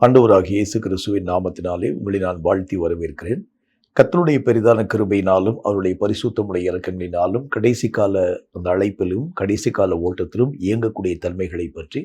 ஆண்டவராகிய இயேசு கிறிஸ்துவின் நாமத்தினாலே உங்களை நான் வாழ்த்தி வரவேற்கிறேன். கர்த்தருடைய பெரிதான கிருபையினாலும் அவருடைய பரிசுத்தமுடைய இரக்கங்களினாலும் கடைசி கால அந்த அழைப்பிலும் கடைசி கால ஓட்டத்திலும் இயங்கக்கூடிய தன்மைகளை பற்றி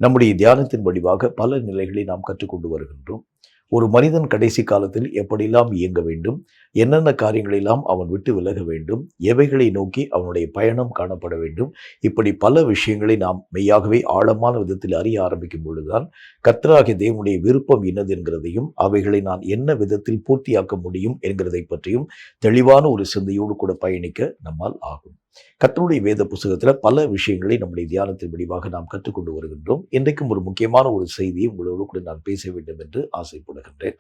நம்முடைய தியானத்தின் வடிவாக பல நிலைகளை நாம் கற்றுக்கொண்டு வருகின்றோம். ஒரு மனிதன் கடைசி காலத்தில் எப்படியெல்லாம் இயங்க வேண்டும், என்னென்ன காரியங்களெல்லாம் அவன் விட்டு விலக வேண்டும், எவைகளை நோக்கி அவனுடைய பயணம் காணப்பட வேண்டும், இப்படி பல விஷயங்களை நாம் மெய்யாகவே ஆழமான விதத்தில் அறிய ஆரம்பிக்கும் பொழுதுதான் கர்த்தராகிய தேவனுடைய விருப்பம் என்னது என்கிறதையும் அவைகளை நான் என்ன விதத்தில் பூர்த்தியாக்க முடியும் என்கிறதை பற்றியும் தெளிவான ஒரு சிந்தையோடு கூட பயணிக்க நம்மால் ஆகும். கர்த்தருடைய வேத புத்தகத்தில் பல விஷயங்களை நம்முடைய தியானத்தின் வடிவாக நாம் கற்றுக்கொண்டு வருகின்றோம். இன்றைக்கும் ஒரு முக்கியமான ஒரு செய்தியை உங்களோடு கூட நான் பேச வேண்டும் என்று ஆசைப்படுகின்றேன்.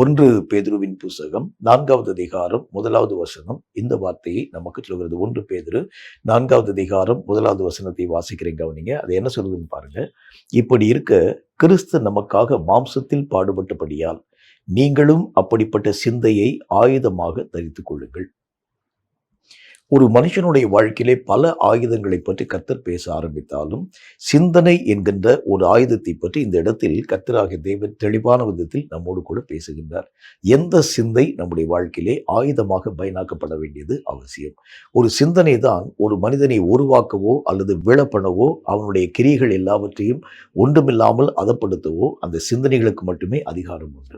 1 பேதுருவின் புத்தகம் 4வது அதிகாரம் 1வது வசனம் இந்த வார்த்தையை நமக்கு சொல்கிறது. 1 பேதுரு 4வது அதிகாரம் 1வது வசனத்தை வாசிக்கிறேன், கவனிங்க. அது என்ன சொல்றதுன்னு பாருங்க. இப்படி இருக்க கிறிஸ்து நமக்காக மாம்சத்தில் பாடுபட்டபடியால் நீங்களும் அப்படிப்பட்ட சிந்தையை ஆயுதமாக தரித்துக் கொள்ளுங்கள். ஒரு மனுஷனுடைய வாழ்க்கையிலே பல ஆயுதங்களை பற்றி கர்த்தர் பேச ஆரம்பித்தாலும் சிந்தனை என்கின்ற ஒரு ஆயுதத்தை பற்றி இந்த இடத்தில் கர்த்தராகிய தேவன் தெளிவான விதத்தில் நம்மோடு கூட பேசுகின்றார். எந்த சிந்தை நம்முடைய வாழ்க்கையிலே ஆயுதமாக பயனாக்கப்பட வேண்டியது அவசியம். ஒரு சிந்தனை தான் ஒரு மனிதனை உருவாக்கவோ அல்லது விழப்பண்ணவோ அவனுடைய கிரியைகள் எல்லாவற்றையும் ஒன்றுமில்லாமல் அதப்படுத்தவோ அந்த சிந்தனைகளுக்கு மட்டுமே அதிகாரம் உண்டு.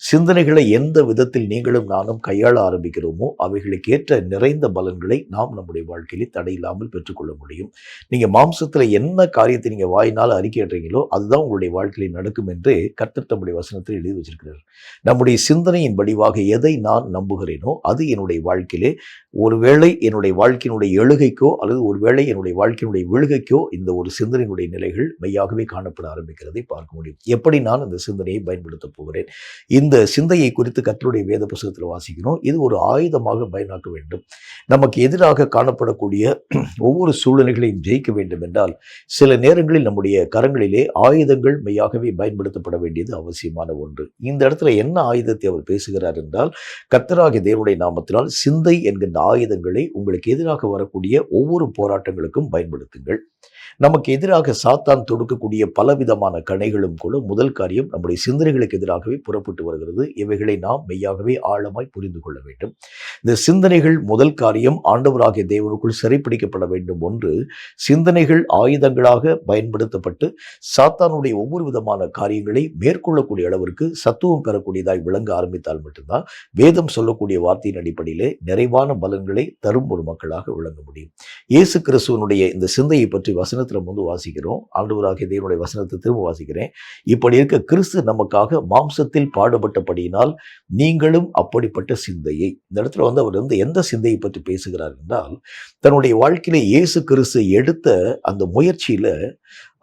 சிந்தனைகளை எந்த விதத்தில் நீங்களும் நானும் கையாள ஆரம்பிக்கிறோமோ அவைகளுக்கு ஏற்ற நிறைந்த பலன்களை நாம் நம்முடைய வாழ்க்கையிலே தடையில்லாமல் பெற்றுக்கொள்ள முடியும். நீங்க மாம்சத்துல என்ன காரியத்தை நீங்க வாயினால் அறிக்கையிடுறீங்களோ அதுதான் உங்களுடைய வாழ்க்கையில் நடக்கும் என்று கர்த்தர் தம்முடைய வசனத்தில் எழுதி வச்சிருக்கிறார். நம்முடைய சிந்தனையின் வடிவாக எதை நான் நம்புகிறேனோ அது என்னுடைய வாழ்க்கையிலே ஒருவேளை என்னுடைய வாழ்க்கையினுடைய எழுகைக்கோ அல்லது ஒருவேளை என்னுடைய வாழ்க்கையினுடைய விழுகைக்கோ இந்த ஒரு சிந்தனையினுடைய நிலைகள் மெய்யாகவே காணப்பட ஆரம்பிக்கிறதை பார்க்க முடியும். எப்படி நான் அந்த சிந்தனையை பயன்படுத்த போகிறேன்? இந்த சிந்தையை குறித்து கர்த்தருடைய வேத புத்தகத்தில் வாசிக்கிறோம். இது ஒரு ஆயுதமாக பயனாக்க வேண்டும். நமக்கு எதிராக காணப்படக்கூடிய ஒவ்வொரு சூழ்நிலைகளையும் ஜெயிக்க வேண்டும் என்றால் சில நேரங்களில் நம்முடைய கரங்களிலே ஆயுதங்கள் மெய்யாகவே பயன்படுத்தப்பட வேண்டியது அவசியமான ஒன்று. இந்த இடத்துல என்ன ஆயுதத்தை அவர் பேசுகிறார் என்றால், கர்த்தராகிய தேவனுடைய நாமத்தினால் சிந்தை என்கின்ற ஆயுதங்களை உங்களுக்கு எதிராக வரக்கூடிய ஒவ்வொரு போராட்டங்களுக்கும் பயன்படுத்துங்கள். நமக்கு எதிராக சாத்தான் தொடுக்கக்கூடிய பலவிதமான கணைகளும் கூட முதல் காரியம் நம்முடைய சிந்தனைகளுக்கு எதிராகவே புறப்பட்டு வருகிறது. இவைகளை நாம் மெய்யாகவே ஆழமாய் புரிந்து கொள்ள வேண்டும். இந்த சிந்தனைகள் முதல் காரியம் ஆண்டவராகிய தேவனுக்குள் சிறைப்பிடிக்கப்பட வேண்டும். ஒன்று, சிந்தனைகள் ஆயுதங்களாக பயன்படுத்தப்பட்டு சாத்தானுடைய ஒவ்வொரு விதமான காரியங்களை மேற்கொள்ளக்கூடிய அளவிற்கு சத்துவம் பெறக்கூடியதாய் விளங்க ஆரம்பித்தால் மட்டும்தான் வேதம் சொல்லக்கூடிய வார்த்தையின் அடிப்படையிலே நிறைவான பலன்களை தரும் ஒரு மக்களாக விளங்க முடியும். இயேசு கிறிஸ்துவனுடைய இந்த சிந்தையை பற்றி வசனத்தில் வந்து வாசிக்கிறோம். ஆண்டவராகிய தேவனுடைய வசனத்தை திரும்ப வாசிக்கிறேன். இப்படி இருக்க கிறிஸ்து நமக்காக மாம்சத்தில் பாடுபட்டபடியினால் நீங்களும் அப்படிப்பட்ட சிந்தையை. இந்த இடத்துல வந்து அவர் வந்து எந்த சிந்தையை பற்றி பேசுகிறார் என்றால், தன்னுடைய வாழ்க்கையில இயேசு கிறிஸ்து எடுத்த அந்த முயற்சியில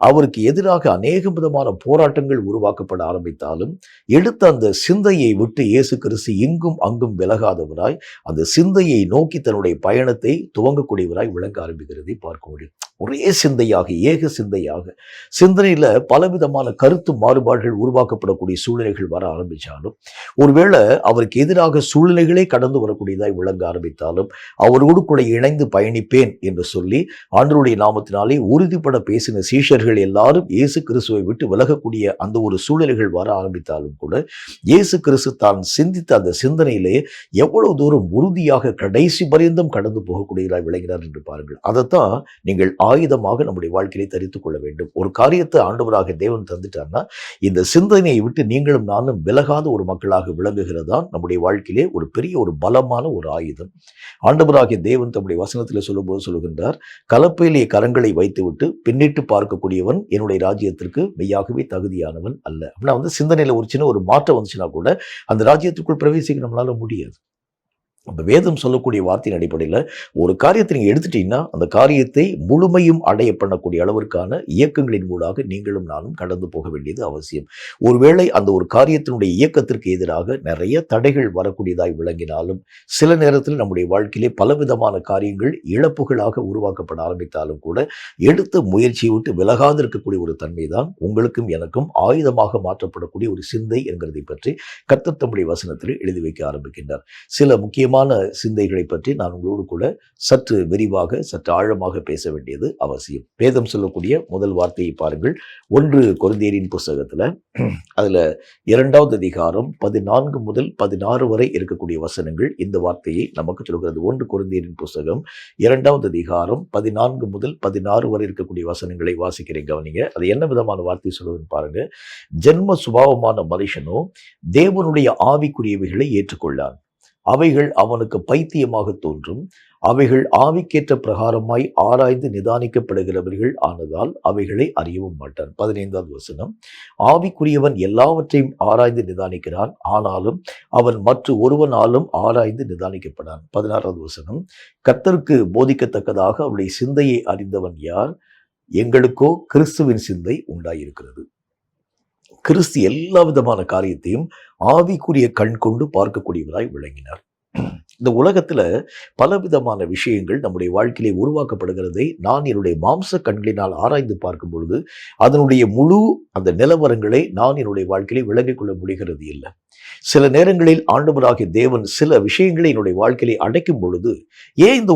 அவருக்கு எதிராக அநேக விதமான போராட்டங்கள் உருவாக்கப்பட ஆரம்பித்தாலும் எடுத்த அந்த சிந்தையை விட்டு இயேசு கிறிஸ்து இங்கும் அங்கும் விலகாதவராய் அந்த சிந்தையை நோக்கி தன்னுடைய பயணத்தை துவங்கக்கூடியவராய் விளங்க ஆரம்பிக்கிறதை பார்க்க முடியும். ஒரே சிந்தையாக, ஏக சிந்தையாக, சிந்தனையில பலவிதமான கருத்து மாறுபாடுகள் உருவாக்கப்படக்கூடிய சூழ்நிலைகள் வர ஆரம்பித்தாலும், ஒருவேளை அவருக்கு எதிராக சூழ்நிலைகளே கடந்து வரக்கூடியதாய் விளங்க ஆரம்பித்தாலும் அவரோடு கூட இணைந்து பயணிப்பேன் என்று சொல்லி ஆண்டவருடைய நாமத்தினாலே உறுதிப்பட பேசின சீஷர்கள் எல்லாரும் இயேசு கிறிஸ்துவை விட்டு விலகக்கூடிய அந்த ஒரு சூழ்நிலைகள் வர ஆரம்பித்தாலும் கூட இயேசு கிறிஸ்து தான் சிந்தித்த அந்த சிந்தனையிலே எவ்வளவு தூரம் உறுதியாக கடைசி பரியந்தம் கடந்து போகக்கூடியவராய் விளங்கினார் என்று பாருங்கள். அதைத்தான் நீங்கள் ஆயுதமாக நம்முடைய வாழ்க்கையை தரித்துக் கொள்ள வேண்டும். ஒரு காரியத்தை ஆண்டவராக தேவன் தந்துட்டார்னா இந்த சிந்தனையை விட்டு நீங்களும் நானும் விலகாத ஒரு மக்களாக விளங்குகிறதா நம்முடைய வாழ்க்கையிலே ஒரு பெரிய ஒரு பலமான ஒரு ஆயுதம். ஆண்டவராகிய தேவன் தம்முடைய வசனத்தில் சொல்லும்போது சொல்லுகின்றார், கலப்பையிலே கரங்களை வைத்துவிட்டு பின்னிட்டு பார்க்கக்கூடியவன் என்னுடைய ராஜ்யத்திற்கு மெய்யாகவே தகுதியானவன் அல்ல. அப்படின்னா வந்து சிந்தனையில ஒரு சின்ன ஒரு மாற்றம் வந்துச்சுன்னா கூட அந்த ராஜ்யத்துக்குள் பிரவேசிக்க நம்மளால முடியாது. அந்த வேதம் சொல்லக்கூடிய வார்த்தையின் அடிப்படையில் ஒரு காரியத்தை நீங்கள் எடுத்துட்டீங்கன்னா அந்த காரியத்தை முழுமையும் அடைய பண்ணக்கூடிய அளவிற்கான இயக்கங்களின் மூலமாக நீங்களும் நானும் கடந்து போக வேண்டியது அவசியம். ஒருவேளை அந்த ஒரு காரியத்தினுடைய இயக்கத்திற்கு எதிராக நிறைய தடைகள் வரக்கூடியதாய் விளங்கினாலும் சில நேரத்தில் நம்முடைய வாழ்க்கையிலே பலவிதமான காரியங்கள் இழப்புகளாக உருவாக்கப்பட ஆரம்பித்தாலும் கூட எடுத்த முயற்சியை விட்டு விலகாது இருக்கக்கூடிய ஒரு தன்மை தான் உங்களுக்கும் எனக்கும் ஆயுதமாக மாற்றப்படக்கூடிய ஒரு சிந்தை என்கிறதை பற்றி கர்த்தர் தம்முடைய வசனத்தில் எழுதி வைக்க ஆரம்பிக்கின்றார். சில முக்கியமான முக்கியமான சிந்தைகளை பற்றி நான் உங்களோடு கூட சற்று விரிவாக சற்று ஆழமாக பேச வேண்டியது அவசியம். வேதம் சொல்லக்கூடிய முதல் வார்த்தையை பாருங்கள். 1 கொரிந்தியரின் புஸ்தகத்துல அதுல 2வது அதிகாரம் 14 முதல் 16 வரை இருக்கக்கூடிய வசனங்கள் இந்த வார்த்தையை நமக்கு சொல்கிறது. 1 கொரிந்தியரின் புஸ்தகம் 2வது அதிகாரம் 14 முதல் 16 வரை இருக்கக்கூடிய வசனங்களை வாசிக்கிறேன், கவனிங்க. அது என்ன விதமான வார்த்தை சொல்றதுன்னு பாருங்க. ஜென்ம சுபாவமான மனுஷனோ தேவனுடைய ஆவிக்குரியவைகளை ஏற்றுக்கொள்ளான். அவைகள் அவனுக்கு பைத்தியமாக தோன்றும். அவைகள் ஆவிக்கேற்ற பிரகாரமாய் ஆராய்ந்து நிதானிக்கப்படுகிறவர்கள் ஆனதால் அவைகளை அறியவும் மாட்டான். 15வது வசனம். ஆவிக்குரியவன் எல்லாவற்றையும் ஆராய்ந்து நிதானிக்கிறான், ஆனாலும் அவன் மற்ற ஒருவனாலும் ஆராய்ந்து நிதானிக்கப்படான். 16வது வசனம். கர்த்தருக்கு போதிக்கத்தக்கதாக அவருடைய சிந்தையை அறிந்தவன் யார்? எங்களுக்கோ கிறிஸ்துவின் சிந்தை உண்டாயிருக்கிறது. கிறிஸ்து எல்லா விதமான காரியத்தையும் ஆவிக்குரிய கண் கொண்டு பார்க்கக்கூடியவராய் விளங்கினார். இந்த உலகத்துல பலவிதமான விஷயங்கள் நம்முடைய வாழ்க்கையிலே உருவாக்கப்படுகிறதை நான் என்னுடைய மாம்ச கண்களினால் ஆராய்ந்து பார்க்கும் பொழுது அதனுடைய முழு அந்த நிலவரங்களை நான் என்னுடைய வாழ்க்கையிலே விளங்கிக் கொள்ள முடிகிறது இல்லை. சில நேரங்களில் ஆண்டவராகிய தேவன் சில விஷயங்களை என்னுடைய வாழ்க்கையிலே அடைக்கும் பொழுது ஏன் இந்த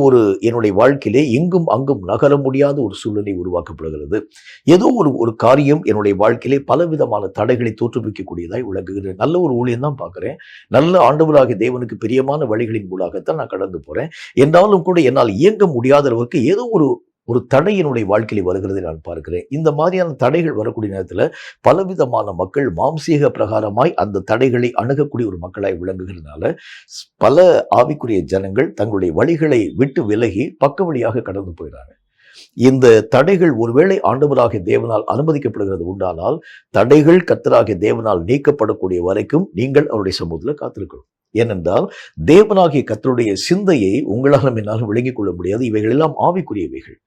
என்னுடைய வாழ்க்கையிலே இங்கும் அங்கும் நகர முடியாத ஒரு சூழ்நிலை உருவாக்கப்படுகிறது? ஏதோ ஒரு காரியம் என்னுடைய வாழ்க்கையிலே பலவிதமான தடைகளை தோற்றுவிக்கக்கூடியதாய் விளங்குகிறது. நல்ல ஒரு ஊழியம் தான் பார்க்கிறேன், நல்ல ஆண்டவராகிய தேவனுக்கு பிரியமான வழிகளின் மூலமாகத்தான் நான் கடந்து போறேன். என்றாலும் கூட என்னால் இயங்க முடியாத அளவுக்கு ஏதோ ஒரு தடை என்னுடைய வாழ்க்கையில் வருகிறதை நான் பார்க்கிறேன். இந்த மாதிரியான தடைகள் வரக்கூடிய நேரத்தில் பலவிதமான மக்கள் மாம்சீக பிரகாரமாய் அந்த தடைகளை அணுகக்கூடிய ஒரு மக்களாய் விளங்குகிறதுனால பல ஆவிக்குரிய ஜனங்கள் தங்களுடைய வழிகளை விட்டு விலகி பக்க வழியாக கடந்து போயிறாங்க. இந்த தடைகள் ஒருவேளை ஆண்டவராகிய தேவனால் அனுமதிக்கப்படுகிறது உண்டானால் தடைகள் கர்த்தராகிய தேவனால் நீக்கப்படக்கூடிய வரைக்கும் நீங்கள் அவருடைய சமூகத்தில் காத்திருக்கணும். ஏனென்றால் தேவனாகிய கர்த்தருடைய சிந்தையை உங்களாலும் என்னாலும் விளங்கிக் கொள்ள முடியாது. இவைகள் எல்லாம் ஆவிக்குரியவைகள்.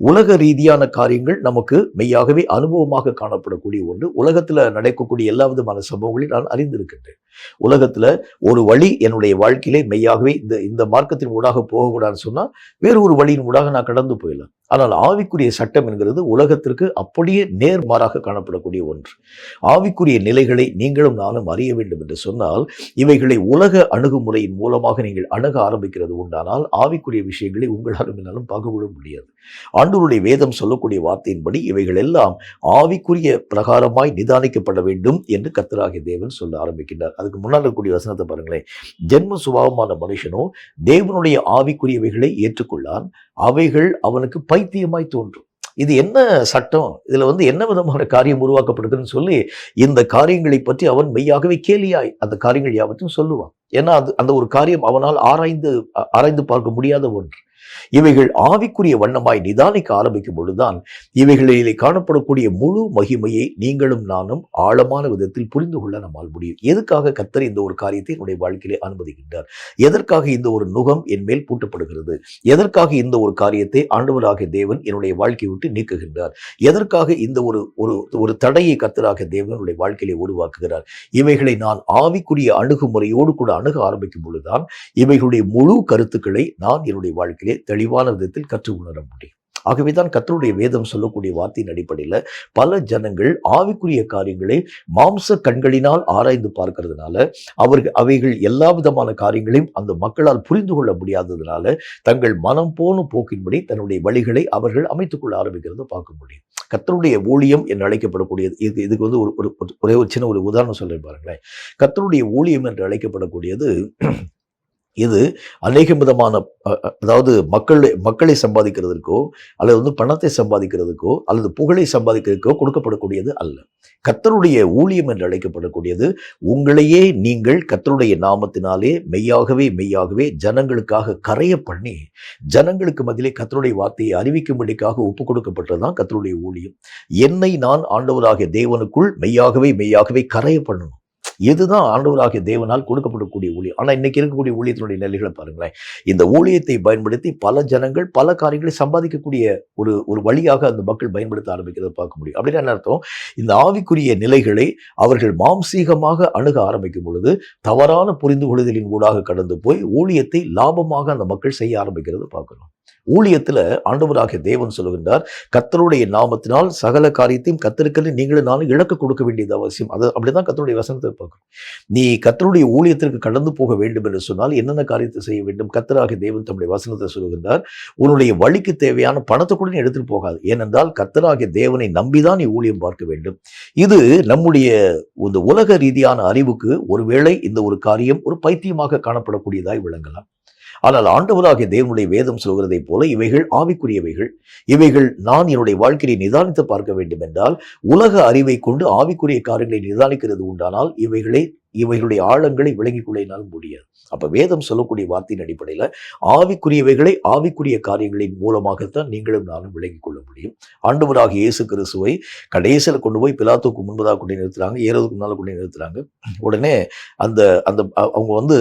உலக ரீதியான காரியங்கள் நமக்கு மெய்யாகவே அனுபவமாக காணப்படக்கூடிய ஒன்று. உலகத்துல நடக்கக்கூடிய எல்லா விதமான சம்பவங்களையும் நான் அறிந்திருக்கின்றேன். உலகத்துல ஒரு வழி என்னுடைய வாழ்க்கையிலே மெய்யாகவே இந்த மார்க்கத்தின் ஊடாக போகக்கூடாதுன்னு சொன்னா வேறு ஒரு வழியின் ஊடாக நான் கடந்து போயிடலாம். ஆனால் ஆவிக்குரிய சட்டம் என்கிறது உலகத்திற்கு அப்படியே நேர்மாறாக காணப்படக்கூடிய ஒன்று. ஆவிக்குரிய நிலைகளை நீங்களும் நானும் அறிய வேண்டும் என்று சொன்னால் இவைகளை உலக அணுகுமுறையின் மூலமாக நீங்கள் அணுக ஆரம்பிக்கிறது உண்டானால் ஆவிக்குரிய விஷயங்களை உங்களாலும் என்னாலும் பார்க்க முடியாது. ஆண்டவருடைய வேதம் சொல்லக்கூடிய வார்த்தையின்படி இவைகள் எல்லாம் ஆவிக்குரிய பிரகாரமாய் நிதானிக்கப்பட வேண்டும் என்று கர்த்தராகிய தேவன் சொல்ல ஆரம்பிக்கின்றார். அதுக்கு முன்னால் இருக்கக்கூடிய வசனத்தை பாருங்களேன். ஜென்ம சுபாவமான மனுஷனோ தேவனுடைய ஆவிக்குரியவைகளை ஏற்றுக்கொள்ளான், அவைகள் அவனுக்கு பைத்தியமாய் தோன்றும். இது என்ன சட்டம்? இதுல என்ன விதமான காரியம் உருவாக்கப்படுதுன்னு சொல்லி இந்த காரியங்களை பற்றி அவன் மெய்யாகவே கேலியாய் அந்த காரியங்கள் யாவற்றையும் சொல்லுவான். ஏன்னா அந்த ஒரு காரியம் அவனால் ஆராய்ந்து பார்க்க முடியாத ஒன்று. இவைகள் ஆவிக்குரிய வண்ணமாய் நிதானிக்க ஆரம்பிக்கும் பொழுதுதான் இவைகளிலே காணப்படக்கூடிய முழு மகிமையை நீங்களும் நானும் ஆழமான விதத்தில் புரிந்து கொள்ள நம்மால் முடியும். எதுக்காக கர்த்தர் இந்த ஒரு காரியத்தை என்னுடைய வாழ்க்கையிலே அனுமதிக்கின்றார்? எதற்காக இந்த ஒரு நுகம் என் மேல் பூட்டப்படுகிறது? எதற்காக இந்த ஒரு காரியத்தை ஆண்டவராகிய தேவன் என்னுடைய வாழ்க்கையை விட்டு நீக்குகின்றார்? எதற்காக இந்த ஒரு தடையை கர்த்தராகிய தேவன் என்னுடைய வாழ்க்கையிலே உருவாக்குகிறார்? இவைகளை நான் ஆவிக்குரிய அணுகுமுறையோடு கூட அணுக ஆரம்பிக்கும் பொழுதுதான் இவைகளுடைய முழு கருத்துக்களை நான் என்னுடைய வாழ்க்கையிலே தெளிவான விதத்தில் கற்று உணர முடியும். ஆகவேதான் கர்த்தருடைய வேதம் சொல்லக்கூடிய வார்த்தையின் அடிப்படையில் பல ஜனங்கள் ஆவிக்குரிய காரியங்களை மாம்ச கண்களினால் ஆராய்ந்து பார்க்கிறதுனால அவைகள் எல்லா விதமான காரியங்களையும் அந்த மக்களால் புரிந்து கொள்ள முடியாததுனால தங்கள் மனம் போன போக்கின்படி தன்னுடைய வழிகளை அவர்கள் அமைத்துக் கொள்ள ஆரம்பிக்கிறத பார்க்க முடியும். கர்த்தருடைய ஊழியம் என்று அழைக்கப்படக்கூடியது இதுக்கு ஒரே ஒரு சின்ன ஒரு உதாரணம் சொல்றேன் பாருங்களேன். கர்த்தருடைய ஊழியம் என்று அழைக்கப்படக்கூடியது இது அநேக விதமான அதாவது மக்களை சம்பாதிக்கிறதுக்கோ அல்லது பணத்தை சம்பாதிக்கிறதுக்கோ அல்லது புகழை சம்பாதிக்கிறதுக்கோ கொடுக்கப்படக்கூடியது அல்ல. கர்த்தருடைய ஊழியம் என்று அழைக்கப்படக்கூடியது உங்களையே நீங்கள் கர்த்தருடைய நாமத்தினாலே மெய்யாகவே ஜனங்களுக்காக கரைய பண்ணி ஜனங்களுக்கு மத்தியிலே கர்த்தருடைய வார்த்தையை அறிவிக்கும்படிக்காக ஒப்பு கொடுக்கப்பட்டதுதான் கர்த்தருடைய ஊழியம். என்னை நான் ஆண்டவராகிய தேவனுக்குள் மெய்யாகவே கரைய பண்ணணும். இதுதான் ஆண்டவராகிய தேவனால் கொடுக்கப்படக்கூடிய ஊழியம். ஆனால் இன்னைக்கு இருக்கக்கூடிய ஊழியத்தினுடைய நிலைகளை பாருங்களேன். இந்த ஊழியத்தை பயன்படுத்தி பல ஜனங்கள் பல காரியங்களை சம்பாதிக்கக்கூடிய ஒரு வழியாக அந்த மக்கள் பயன்படுத்த ஆரம்பிக்கிறத பார்க்க முடியும். அப்படின்னு என்ன அர்த்தம்? இந்த ஆவிக்குரிய நிலைகளை அவர்கள் மாம்சீகமாக அணுக ஆரம்பிக்கும் பொழுது தவறான புரிந்து கொள்ளுதலின் ஊடாக கடந்து போய் ஊழியத்தை லாபமாக அந்த மக்கள் செய்ய ஆரம்பிக்கிறத பார்க்கணும். ஊழியத்துல ஆண்டவராகிய தேவன் சொல்லுகின்றார், கர்த்தருடைய நாமத்தினால் சகல காரியத்தையும் கர்த்தருக்கென்று நீங்களும் நானும் இழக்க கொடுக்க வேண்டியது அவசியம். அது அப்படிதான் கர்த்தருடைய வசனத்தை பார்க்கிறோம். நீ கர்த்தருடைய ஊழியத்திற்கு கடந்து போக வேண்டும் என்று சொன்னால் என்னென்ன காரியத்தை செய்ய வேண்டும்? கர்த்தராகிய தேவன் தம்முடைய வசனத்தை சொல்லுகின்றார், உன்னுடைய வழிக்கு தேவையான பணத்தை கூட நீ எடுத்துட்டு போகாது. ஏனென்றால் கர்த்தராகிய தேவனை நம்பிதான் நீ ஊழியம் பார்க்க வேண்டும். இது நம்முடைய இந்த உலக ரீதியான அறிவுக்கு ஒருவேளை இந்த ஒரு காரியம் ஒரு பைத்தியமாக காணப்படக்கூடியதாய் விளங்கலாம். ஆனால் ஆண்டவராகிய தேவனுடைய வேதம் சொல்கிறதைப் போல இவைகள் ஆவிக்குரியவைகள். இவைகள் நான் என்னுடைய வாழ்க்கையை நிதானித்து பார்க்க வேண்டும் என்றால் உலக அறிவை கொண்டு ஆவிக்குரிய காரியங்களை நிதானிக்கிறது உண்டானால் இவைகளுடைய ஆழங்களை விளங்கிக் கொள்ள என்னால் முடியாது. அப்ப வேதம் சொல்லக்கூடிய வார்த்தையின் அடிப்படையில் ஆவிக்குரியவைகளை ஆவிக்குரிய காரியங்களின் மூலமாகத்தான் நீங்களும் நானும் விளங்கிக் கொள்ள முடியும். ஆண்டவராகிய இயேசு கிறிஸ்துவை கடைசியில் கொண்டு போய் பிலாத்துக்கு முன்பதாக கொண்டு நிறுத்துறாங்க, ஏரோதுக்கு முன்னால் கொண்டு நிறுத்துறாங்க. உடனே அந்த அந்த அவங்க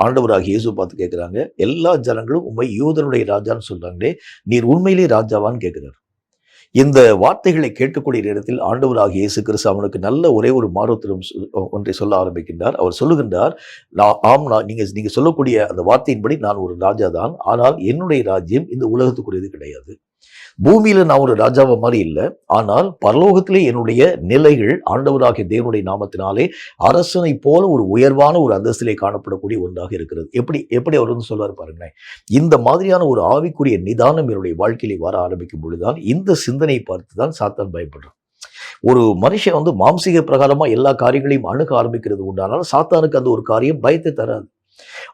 ஆண்டவராகிய இயேசு பார்த்து கேட்கிறாங்க, எல்லா ஜனங்களும் உண்மை யூதனுடைய ராஜான்னு சொல்றாங்களே, நீர் உண்மையிலே ராஜாவான்னு கேட்கிறார். இந்த வார்த்தைகளை கேட்கக்கூடிய நேரத்தில் ஆண்டவராகிய இயேசு கிறிஸ்து அவனுக்கு நல்ல ஒரே ஒரு மாறுத்திரம் ஒன்றை சொல்ல ஆரம்பிக்கின்றார். அவர் சொல்லுகின்றார், நீங்க சொல்லக்கூடிய அந்த வார்த்தையின்படி நான் ஒரு ராஜா தான், ஆனால் என்னுடைய ராஜ்யம் இந்த உலகத்துக்குரியது கிடையாது. பூமியில நான் ஒரு ராஜாவை மாதிரி இல்லை, ஆனால் பரலோகத்திலே என்னுடைய நிலைகள் ஆண்டவராகிய தேவனுடைய நாமத்தினாலே அரசனை போல ஒரு உயர்வான ஒரு அந்தஸ்திலே காணப்படக்கூடிய ஒன்றாக இருக்கிறது. எப்படி அவர் சொல்றாரு பாருங்களேன். இந்த மாதிரியான ஒரு ஆவிக்குரிய நிதானம் என்னுடைய வாழ்க்கையிலே வர ஆரம்பிக்கும் பொழுதுதான் இந்த சிந்தனை பார்த்து தான் சாத்தான் பயப்படுறான். ஒரு மனுஷன் மாம்சீக பிரகாரமா எல்லா காரியங்களையும் அணுக ஆரம்பிக்கிறது உண்டானால் சாத்தானுக்கு அந்த ஒரு காரியம் பயத்தை தராது.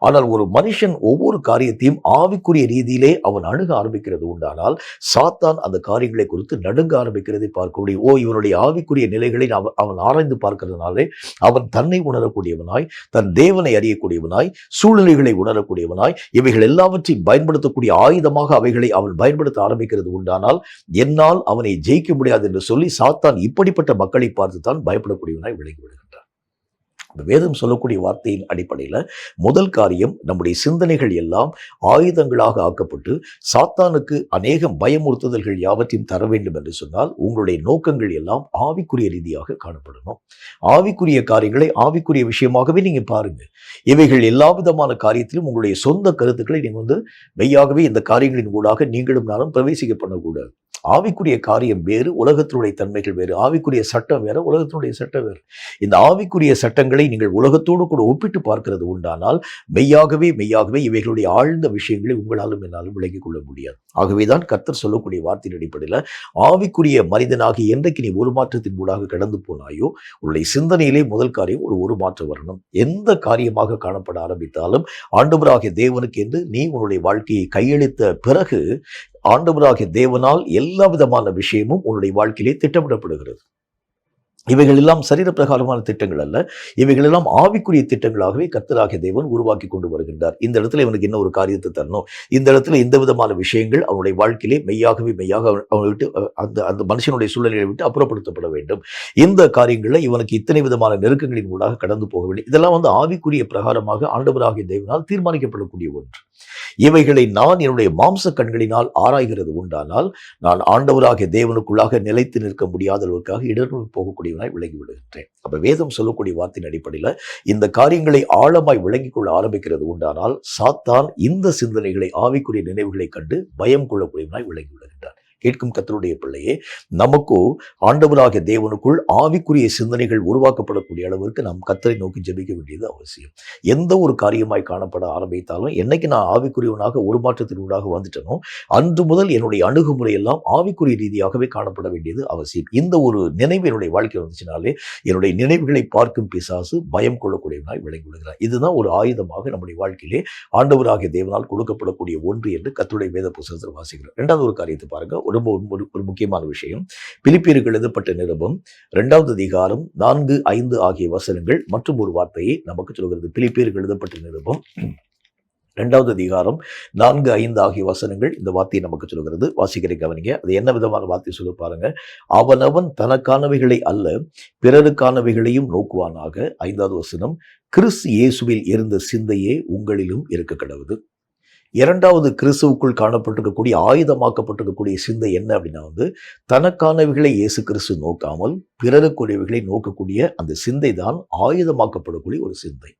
ஆனால் ஒரு மனுஷன் ஒவ்வொரு காரியத்தையும் ஆவிக்குரிய ரீதியிலே அவன் அணுக ஆரம்பிக்கிறது உண்டானால் சாத்தான் அந்த காரியங்களை குறித்து நடுங்க ஆரம்பிக்கிறதை பார்க்க முடியும். இவனுடைய ஆவிக்குரிய நிலைகளை அவன் ஆராய்ந்து பார்க்கிறதுனாலே அவன் தன்னை உணரக்கூடியவனாய், தன் தேவனை அறியக்கூடியவனாய், சூழ்நிலைகளை உணரக்கூடியவனாய், இவைகள் எல்லாவற்றையும் பயன்படுத்தக்கூடிய ஆயுதமாக அவைகளை அவன் பயன்படுத்த ஆரம்பிக்கிறது உண்டானால் என்னால் அவனை ஜெயிக்க முடியாது என்று சொல்லி சாத்தான் இப்படிப்பட்ட மக்களை பார்த்து தான் பயப்படக்கூடியவனாய் விளங்கிவிடுகிறான். வேதம் சொல்லக்கூடிய வார்த்தையின் அடிப்படையில் முதல் காரியம், நம்முடைய சிந்தனைகள் எல்லாம் ஆயுதங்களாக ஆக்கப்பட்டு சாத்தானுக்கு அநேகம் பயமுறுத்துதல்கள் யாவற்றையும் தர வேண்டும் என்று சொன்னால் உங்களுடைய நோக்கங்கள் எல்லாம் ஆவிக்குரிய ரீதியாக காணப்படணும். ஆவிக்குரிய காரியங்களை ஆவிக்குரிய விஷயமாகவே நீங்க பாருங்க. இவைகள் எல்லா விதமான காரியத்திலும் உங்களுடைய சொந்த கருத்துக்களை நீங்க மெய்யாகவே இந்த காரியங்களின் ஊடாக நீங்களும் நானும் பிரவேசிக்க பண்ணக்கூடாது. ஆவிக்குரிய காரியம் வேறு, உலகத்தினுடைய தன்மைகள் வேறு. ஆவிக்குரிய சட்டம் வேறு, உலகத்தினுடைய சட்டம் வேறு. இந்த ஆவிக்குரிய சட்டங்களை நீங்கள் உலகத்தோடு கூட ஒப்பிட்டு பார்க்கிறது உண்டானால் மெய்யாகவே இவைகளுடைய ஆழ்ந்த விஷயங்களை உங்களாலும் என்னாலும் விளங்கிக் கொள்ள முடியாது. ஆகவேதான் கர்த்தர் சொல்லக்கூடிய வார்த்தையின் அடிப்படையில் ஆவிக்குரிய மனிதனாகி என்றைக்கு நீ ஒரு மாற்றத்தின் ஊடாக கடந்து போனாயோ உன்னுடைய சிந்தனையிலே முதல் காரியம் ஒரு மாற்றம் வரணும். எந்த காரியமாக காணப்பட ஆரம்பித்தாலும் ஆண்டவராகிய தேவனுக்கு என்று நீ உன்னுடைய வாழ்க்கையை கையளித்த பிறகு ஆண்டவராகிய தேவனால் எல்லா விதமான விஷயமும் உன்னுடைய வாழ்க்கையிலே திட்டமிடப்படுகிறது. இவைகள் எல்லாம் சரீர பிரகாரமான திட்டங்கள் அல்ல, இவைகள் எல்லாம் ஆவிக்குரிய திட்டங்களாகவே கர்த்தராகிய தேவன் உருவாக்கி கொண்டு வருகின்றார். இந்த இடத்துல இவனுக்கு என்ன ஒரு காரியத்தை தரணும், இந்த இடத்துல இந்த விதமான விஷயங்கள் அவனுடைய வாழ்க்கையிலே மெய்யாக அவனை விட்டு அந்த மனுஷனுடைய சூழ்நிலையை விட்டு அப்புறப்படுத்தப்பட வேண்டும். இந்த காரியங்களில் இவனுக்கு இத்தனை விதமான நெருக்கங்களின் ஊடாக கடந்து போக வேண்டும். இதெல்லாம் ஆவிக்குரிய பிரகாரமாக ஆண்டவராகிய தேவனால் தீர்மானிக்கப்படக்கூடிய ஒன்று. இவைகளை நான் என்னுடைய மாம்ச கண்களினால் ஆராய்கிறது உண்டானால் நான் ஆண்டவராகிய தேவனுக்குள்ளாக நிலைத்து நிற்க முடியாத அளவுக்காக இடர்ந்து போகக்கூடியவனாய் விளங்கி விடுகின்றேன். அப்ப வேதம் சொல்லக்கூடிய வார்த்தையின் அடிப்படையில் இந்த காரியங்களை ஆழமாய் விளங்கிக் கொள்ள ஆரம்பிக்கிறது உண்டானால் சாத்தான் இந்த சிந்தனைகளை ஆவிக்குரிய நினைவுகளை கண்டு பயம் கொள்ளக்கூடியவனாய் விளங்கி விடுகின்றான். கேட்கும் கர்த்தருடைய பிள்ளையே, நமக்கோ ஆண்டவராகிய தேவனுக்குள் ஆவிக்குரிய சிந்தனைகள் உருவாக்கப்படக்கூடிய அளவிற்கு நாம் கர்த்தரை நோக்கி ஜெபிக்க வேண்டியது அவசியம். எந்த ஒரு காரியமாய் காணப்பட ஆரம்பித்தாலும் என்னைக்கு நான் ஆவிக்குரியவனாக ஒரு மாற்றத்தின் ஊடாக வந்துட்டனோ அன்று முதல் என்னுடைய அணுகுமுறை எல்லாம் ஆவிக்குரிய ரீதியாகவே காணப்பட வேண்டியது அவசியம். இந்த ஒரு நினைவு என்னுடைய வாழ்க்கை வந்துச்சுனாலே என்னுடைய நினைவுகளை பார்க்கும் பிசாசு பயம் கொள்ளக்கூடியவனாய் விளங்கி விடுகிறார். இதுதான் ஒரு ஆயுதமாக நம்முடைய வாழ்க்கையிலே ஆண்டவராகிய தேவனால் கொடுக்கப்படக்கூடிய ஒன்று என்று கர்த்தருடைய வேத புத்தகத்தில் வாசிக்கிறோம். இரண்டாவது ஒரு காரியத்தை பாருங்க, ஒரு முக்கியமான விஷயம். பிலிப்பியருக்கு எழுதப்பட்ட நிருபம் 2வது அதிகாரம் 4, 5 ஆகிய வசனங்கள் மற்றும் ஒரு வார்த்தையை நமக்கு சொல்கிறது. பிலிப்பியருக்கு எழுதப்பட்ட நிருபம் 2வது அதிகாரம் 4, 5 ஆகிய வசனங்கள் இந்த வார்த்தையை நமக்கு சொல்கிறது. வாசிக்கிற கவனிங்க. அது என்ன விதமான வார்த்தை சொல்ல பாருங்க. அவனவன் தனக்கானவைகளை அல்ல பிறருக்கானவைகளையும் நோக்குவானாக. 5வது வசனம், கிறிஸ்து இயேசுவில் இருந்த சிந்தையே உங்களிலும் இருக்க கடவுது. இரண்டாவது கிறிஸ்துவுக்குள் காணப்பட்டிருக்கக்கூடிய ஆயுதமாக்கப்பட்டிருக்கக்கூடிய சிந்தை என்ன அப்படின்னா தனக்கானவைகளை இயேசு கிறிஸ்து நோக்காமல் பிறருக்குரியவைகளை நோக்கக்கூடிய அந்த சிந்தை தான் ஆயுதமாக்கப்படக்கூடிய ஒரு சிந்தை.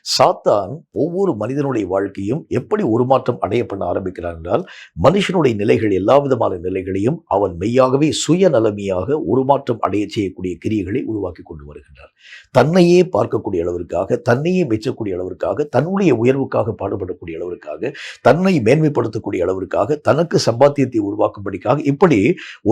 சாத்தான் ஒவ்வொரு மனிதனுடைய வாழ்க்கையும் எப்படி உருமாற்றம் அடைய பண்ண ஆரம்பிக்கிறான் என்றால், மனுஷனுடைய நிலைகள் எல்லா விதமான நிலைகளையும் அவன் மெய்யாகவே சுயநலமையாக உருமாற்றம் அடைய செய்யக்கூடிய கிரியைகளை உருவாக்கி கொண்டு வருகின்றார். தன்னையே பார்க்கக்கூடிய அளவிற்காக, தன்னையே மெச்சக்கூடிய அளவிற்காக, தன்னுடைய உயர்வுக்காக பாடுபடக்கூடிய அளவிற்காக, தன்னை மேன்மைப்படுத்தக்கூடிய அளவிற்காக, தனக்கு சம்பாத்தியத்தை உருவாக்கும்படிக்காக, இப்படி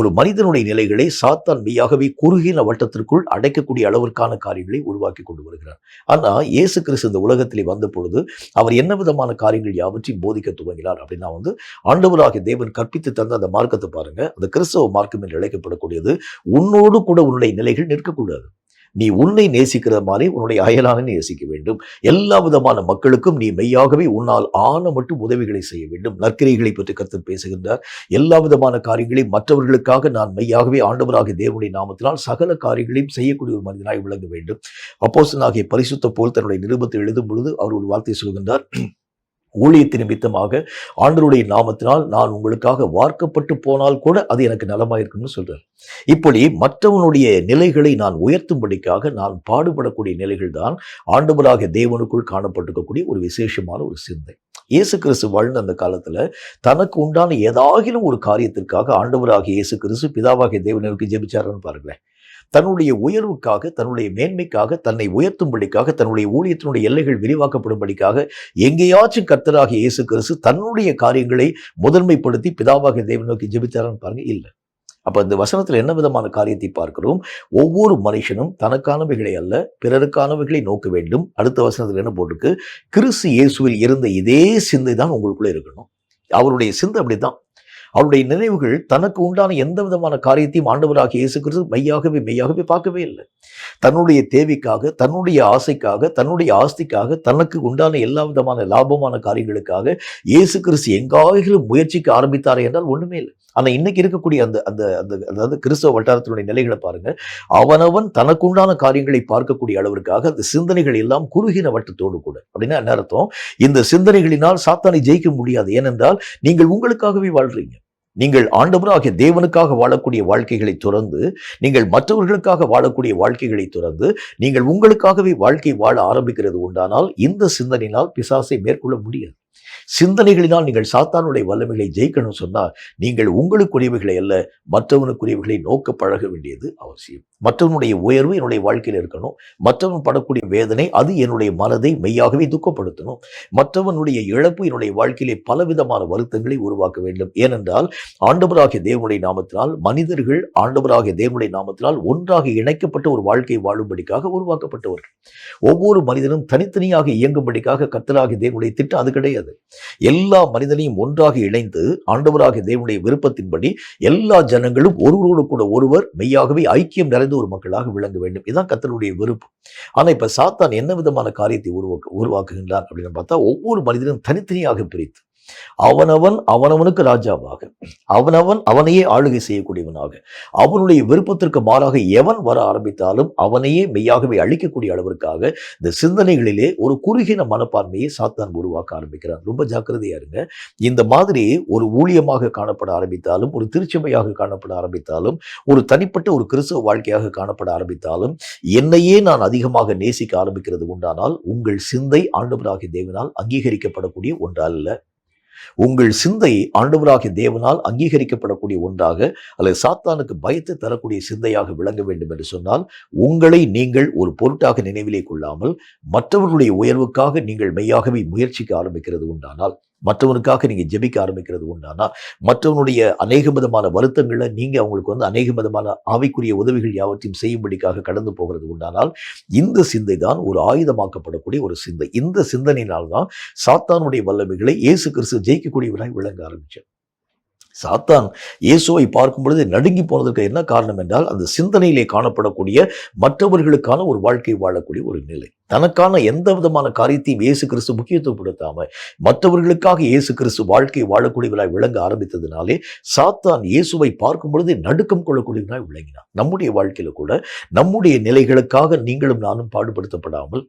ஒரு மனிதனுடைய நிலைகளை சாத்தான் மெய்யாகவே குறுகின வட்டத்திற்குள் அடைக்கக்கூடிய அளவிற்கான காரியங்களை உருவாக்கி கொண்டு வருகிறார். ஆனா இயேசு கிறிஸ்து இந்த உலகத்திலே வந்த பொழுது அவர் என்ன விதமான காரியங்கள் யாவற்றையும் போதிக்க துவங்கினார் அப்படின்னா ஆண்டவராகிய தேவன் கற்பித்து தந்த அந்த மார்க்கத்தை பாருங்க. அந்த கிறிஸ்தவ மார்க்கம் என்று அழைக்கப்படக்கூடியது, உன்னோடு கூட உன்னுடைய நிலைகள் நிற்கக்கூடாது. நீ உன்னை நேசிக்கிற மாதிரி உன்னுடைய அயலானை நேசிக்க வேண்டும். எல்லா விதமான மக்களுக்கும் நீ மெய்யாகவே உன்னால் ஆன மட்டும் உதவிகளை செய்ய வேண்டும். நற்கிரைகளை பற்றி கர்த்தர் பேசுகின்றார். எல்லா விதமான காரியங்களையும் மற்றவர்களுக்காக நான் மெய்யாகவே ஆண்டவராகிய தேவனுடைய நாமத்தினால் சகல காரியங்களையும் செய்யக்கூடிய ஒரு மனிதனாய் விளங்க வேண்டும். அப்போஸ்தலனாகிய பரிசுத்த பவுல் தன்னுடைய நிருபத்தை எழுதும் பொழுது அவர் ஒரு வார்த்தை சொல்கின்றார். ஊழியத்தின் நிமித்தமாக ஆண்டவருடைய நாமத்தினால் நான் உங்களுக்காக வார்க்கப்பட்டு போனால் கூட அது எனக்கு நலமாயிருக்கும்னு சொல்றார். இப்படி மற்றவனுடைய நிலைகளை நான் உயர்த்தும்படிக்காக நான் பாடுபடக்கூடிய நிலைகள் தான் ஆண்டவராகிய தேவனுக்குள் காணப்பட்டிருக்கக்கூடிய ஒரு விசேஷமான ஒரு சிந்தை. இயேசு கிறிஸ்து வாழ்ந்த அந்த காலத்துல தனக்கு உண்டான ஏதாகிலும் ஒரு காரியத்திற்காக ஆண்டவராகிய இயேசு கிறிஸ்து பிதாவாகிய தேவனுக்கு ஜெபிச்சாருன்னு பாருங்களேன். தன்னுடைய உயர்வுக்காக, தன்னுடைய மேன்மைக்காக, தன்னை உயர்த்தும்படிக்காக, தன்னுடைய ஊழியத்தினுடைய எல்லைகள் விரிவாக்கப்படும்படிக்காக எங்கேயாச்சும் கர்த்தராகிய இயேசு கிறிஸ்து தன்னுடைய காரியங்களை முதன்மைப்படுத்தி பிதாவாகிய தேவனை நோக்கி ஜெபித்தாரான்னு பாருங்க, இல்லை. அப்ப இந்த வசனத்துல என்ன விதமான காரியத்தை பார்க்கிறோம்? ஒவ்வொரு மனுஷனும் தனக்கானவைகளை அல்ல பிறருக்கானவைகளை நோக்க வேண்டும். அடுத்த வசனத்துல என்ன போட்டிருக்கு? கிறிஸ்து இயேசுவில் இருந்த இதே சிந்தை தான் உங்களுக்குள்ள இருக்கணும். அவருடைய சிந்தை அப்படித்தான். அவருடைய நினைவுகள் தனக்கு உண்டான எந்த விதமான காரியத்தையும் ஆண்டவராகிய இயேசு கிறிஸ்து மெய்யாகவே பார்க்கவே இல்லை. தன்னுடைய தேவைக்காக, தன்னுடைய ஆசைக்காக, தன்னுடைய ஆஸ்திக்காக, தனக்கு உண்டான எல்லா விதமான லாபமான காரியங்களுக்காக இயேசு கிறிஸ்து எங்காயிலும் முயற்சிக்க ஆரம்பித்தாரே என்றால் ஒண்ணுமே இல்லை. ஆனா இன்னைக்கு இருக்கக்கூடிய அந்த அந்த அந்த அதாவது கிறிஸ்தவ வட்டாரத்தினுடைய நிலைகளை பாருங்க. அவனவன் தனக்குண்டான காரியங்களை பார்க்கக்கூடிய அளவிற்காக அந்த சிந்தனைகள் எல்லாம் குறுகின வட்டத்தோடு கூட. அப்படின்னா என்ன அர்த்தம்? இந்த சிந்தனைகளினால் சாத்தானை ஜெயிக்க முடியாது. ஏனென்றால் நீங்கள் உங்களுக்காகவே வாழ்றீங்க. நீங்கள் ஆண்டவராகிய தேவனுக்காக வாழக்கூடிய வாழ்க்கைகளை துறந்து, நீங்கள் மற்றவர்களுக்காக வாழக்கூடிய வாழ்க்கைகளை துறந்து, நீங்கள் உங்களுக்காகவே வாழ்க்கை வாழ ஆரம்பிக்கிறது உண்டானால் இந்த சிந்தனையினால் பிசாசை மேற்கொள்ள முடியாது. சிந்தனைகளினால் நீங்கள் சாத்தானுடைய வல்லமைகளை ஜெயிக்கணும் சொன்னா, நீங்கள் உங்களுக்குரியவைகளை அல்ல மற்றவனுக்குரியவைகளை நோக்க பழக வேண்டியது அவசியம். மற்றவனுடைய உயர்வு என்னுடைய வாழ்க்கையில் இருக்கணும். மற்றவன் படக்கூடிய வேதனை அது என்னுடைய மனதை மெய்யாகவே துக்கப்படுத்தணும். மற்றவனுடைய இழப்பு என்னுடைய வாழ்க்கையிலே பலவிதமான வருத்தங்களை உருவாக்க வேண்டும். ஏனென்றால் ஆண்டவராகிய தேவனுடைய நாமத்தினால் மனிதர்கள் ஆண்டவராகிய தேவனுடைய நாமத்தினால் ஒன்றாக இணைக்கப்பட்ட ஒரு வாழ்க்கை வாழும்படிக்காக உருவாக்கப்பட்டவர்கள். ஒவ்வொரு மனிதனும் தனித்தனியாக இயங்கும்படிக்காக கர்த்தராகிய தேவனுடைய திட்டம் அது கிடையாது. எல்லா மனிதனையும் ஒன்றாக இணைந்து ஆண்டவராகிய தேவனுடைய விருப்பத்தின்படி எல்லா ஜனங்களும் ஒருவரோடு கூட ஒருவர் மெய்யாகவே ஐக்கியம் நிறைந்த ஒரு மக்களாக விளங்க வேண்டும். இதுதான் கர்த்தருடைய விருப்பம். ஆனா இப்ப சாத்தான் என்ன விதமான காரியத்தை உருவாக்குகின்றான் அப்படின்னு பார்த்தா, ஒவ்வொரு மனிதனும் தனித்தனியாக பிரித்து அவனவனுக்கு ராஜாவாக, அவனையே ஆளுகை செய்யக்கூடியவனாக, அவனுடைய விருப்பத்திற்கு மாறாக எவன் வர ஆரம்பித்தாலும் அவனையே மெய்யாகவே அழிக்கக்கூடிய அளவிற்காக இந்த சிந்தனைகளிலே ஒரு குறுகின மனப்பான்மையை சாத்தான் உருவாக்க ஆரம்பிக்கிறான். ரொம்ப ஜாக்கிரதையா இருங்க. இந்த மாதிரி ஒரு ஊழியமாக காணப்பட ஆரம்பித்தாலும், ஒரு திருச்சபையாக காணப்பட ஆரம்பித்தாலும், ஒரு தனிப்பட்ட ஒரு கிறிஸ்தவ வாழ்க்கையாக காணப்பட ஆரம்பித்தாலும், என்னையே நான் அதிகமாக நேசிக்க ஆரம்பிக்கிறது உண்டானால் உங்கள் சிந்தை ஆண்டவராகிய தேவனால் அங்கீகரிக்கப்படக்கூடிய ஒன்றல்ல. உங்கள் சிந்தை ஆண்டவராகிய தேவனால் அங்கீகரிக்கப்படக்கூடிய ஒன்றாக அல்லது சாத்தானுக்கு பயத்தை தரக்கூடிய சிந்தையாக விளங்க வேண்டும் என்று சொன்னால், உங்களை நீங்கள் ஒரு பொருட்டாக நினைவிலே கொள்ளாமல் மற்றவர்களுடைய உயர்வுக்காக நீங்கள் மெய்யாகவே முயற்சிக்க ஆரம்பிக்கிறது உண்டானால், மற்றவனுக்காக நீங்க ஜெபிக்க ஆரம்பிக்கிறது உண்டானா, மற்றவனுடைய அநேக விதமான வருத்தங்களை நீங்க அவங்களுக்கு அநேக விதமான ஆவிக்குரிய உதவிகள் யாவற்றையும் செய்யும்படிக்காக கடந்து போகிறது உண்டானால், இந்த சிந்தை தான் ஒரு ஆயுதமாக்கப்படக்கூடிய ஒரு சிந்தை. இந்த சிந்தனையினால்தான் சாத்தானுடைய வல்லமைகளை இயேசு கிறிஸ்து ஜெயிக்கக்கூடியவராய் விளங்க ஆரம்பிச்சார். சாத்தான் இயேசுவை பார்க்கும் பொழுது நடுங்கி போனதற்கு என்ன காரணம் என்றால், அந்த சிந்தனையிலே காணப்படக்கூடிய மற்றவர்களுக்கான ஒரு வாழ்க்கை வாழக்கூடிய ஒரு நிலை. தனக்கான எந்த விதமான காரியத்தையும் இயேசு கிறிஸ்து முக்கியத்துவப்படுத்தாம மற்றவர்களுக்காக இயேசு கிறிஸ்து வாழ்க்கை வாழக்கூடியவராய் விளங்க ஆரம்பித்ததினாலே சாத்தான் இயேசுவை பார்க்கும் பொழுது நடுக்கம் கொள்ளக்கூடியவராய் விளங்கினார். நம்முடைய வாழ்க்கையில கூட நம்முடைய நிலைகளுக்காக நீங்களும் நானும் பாடுபடுத்தப்படாமல்,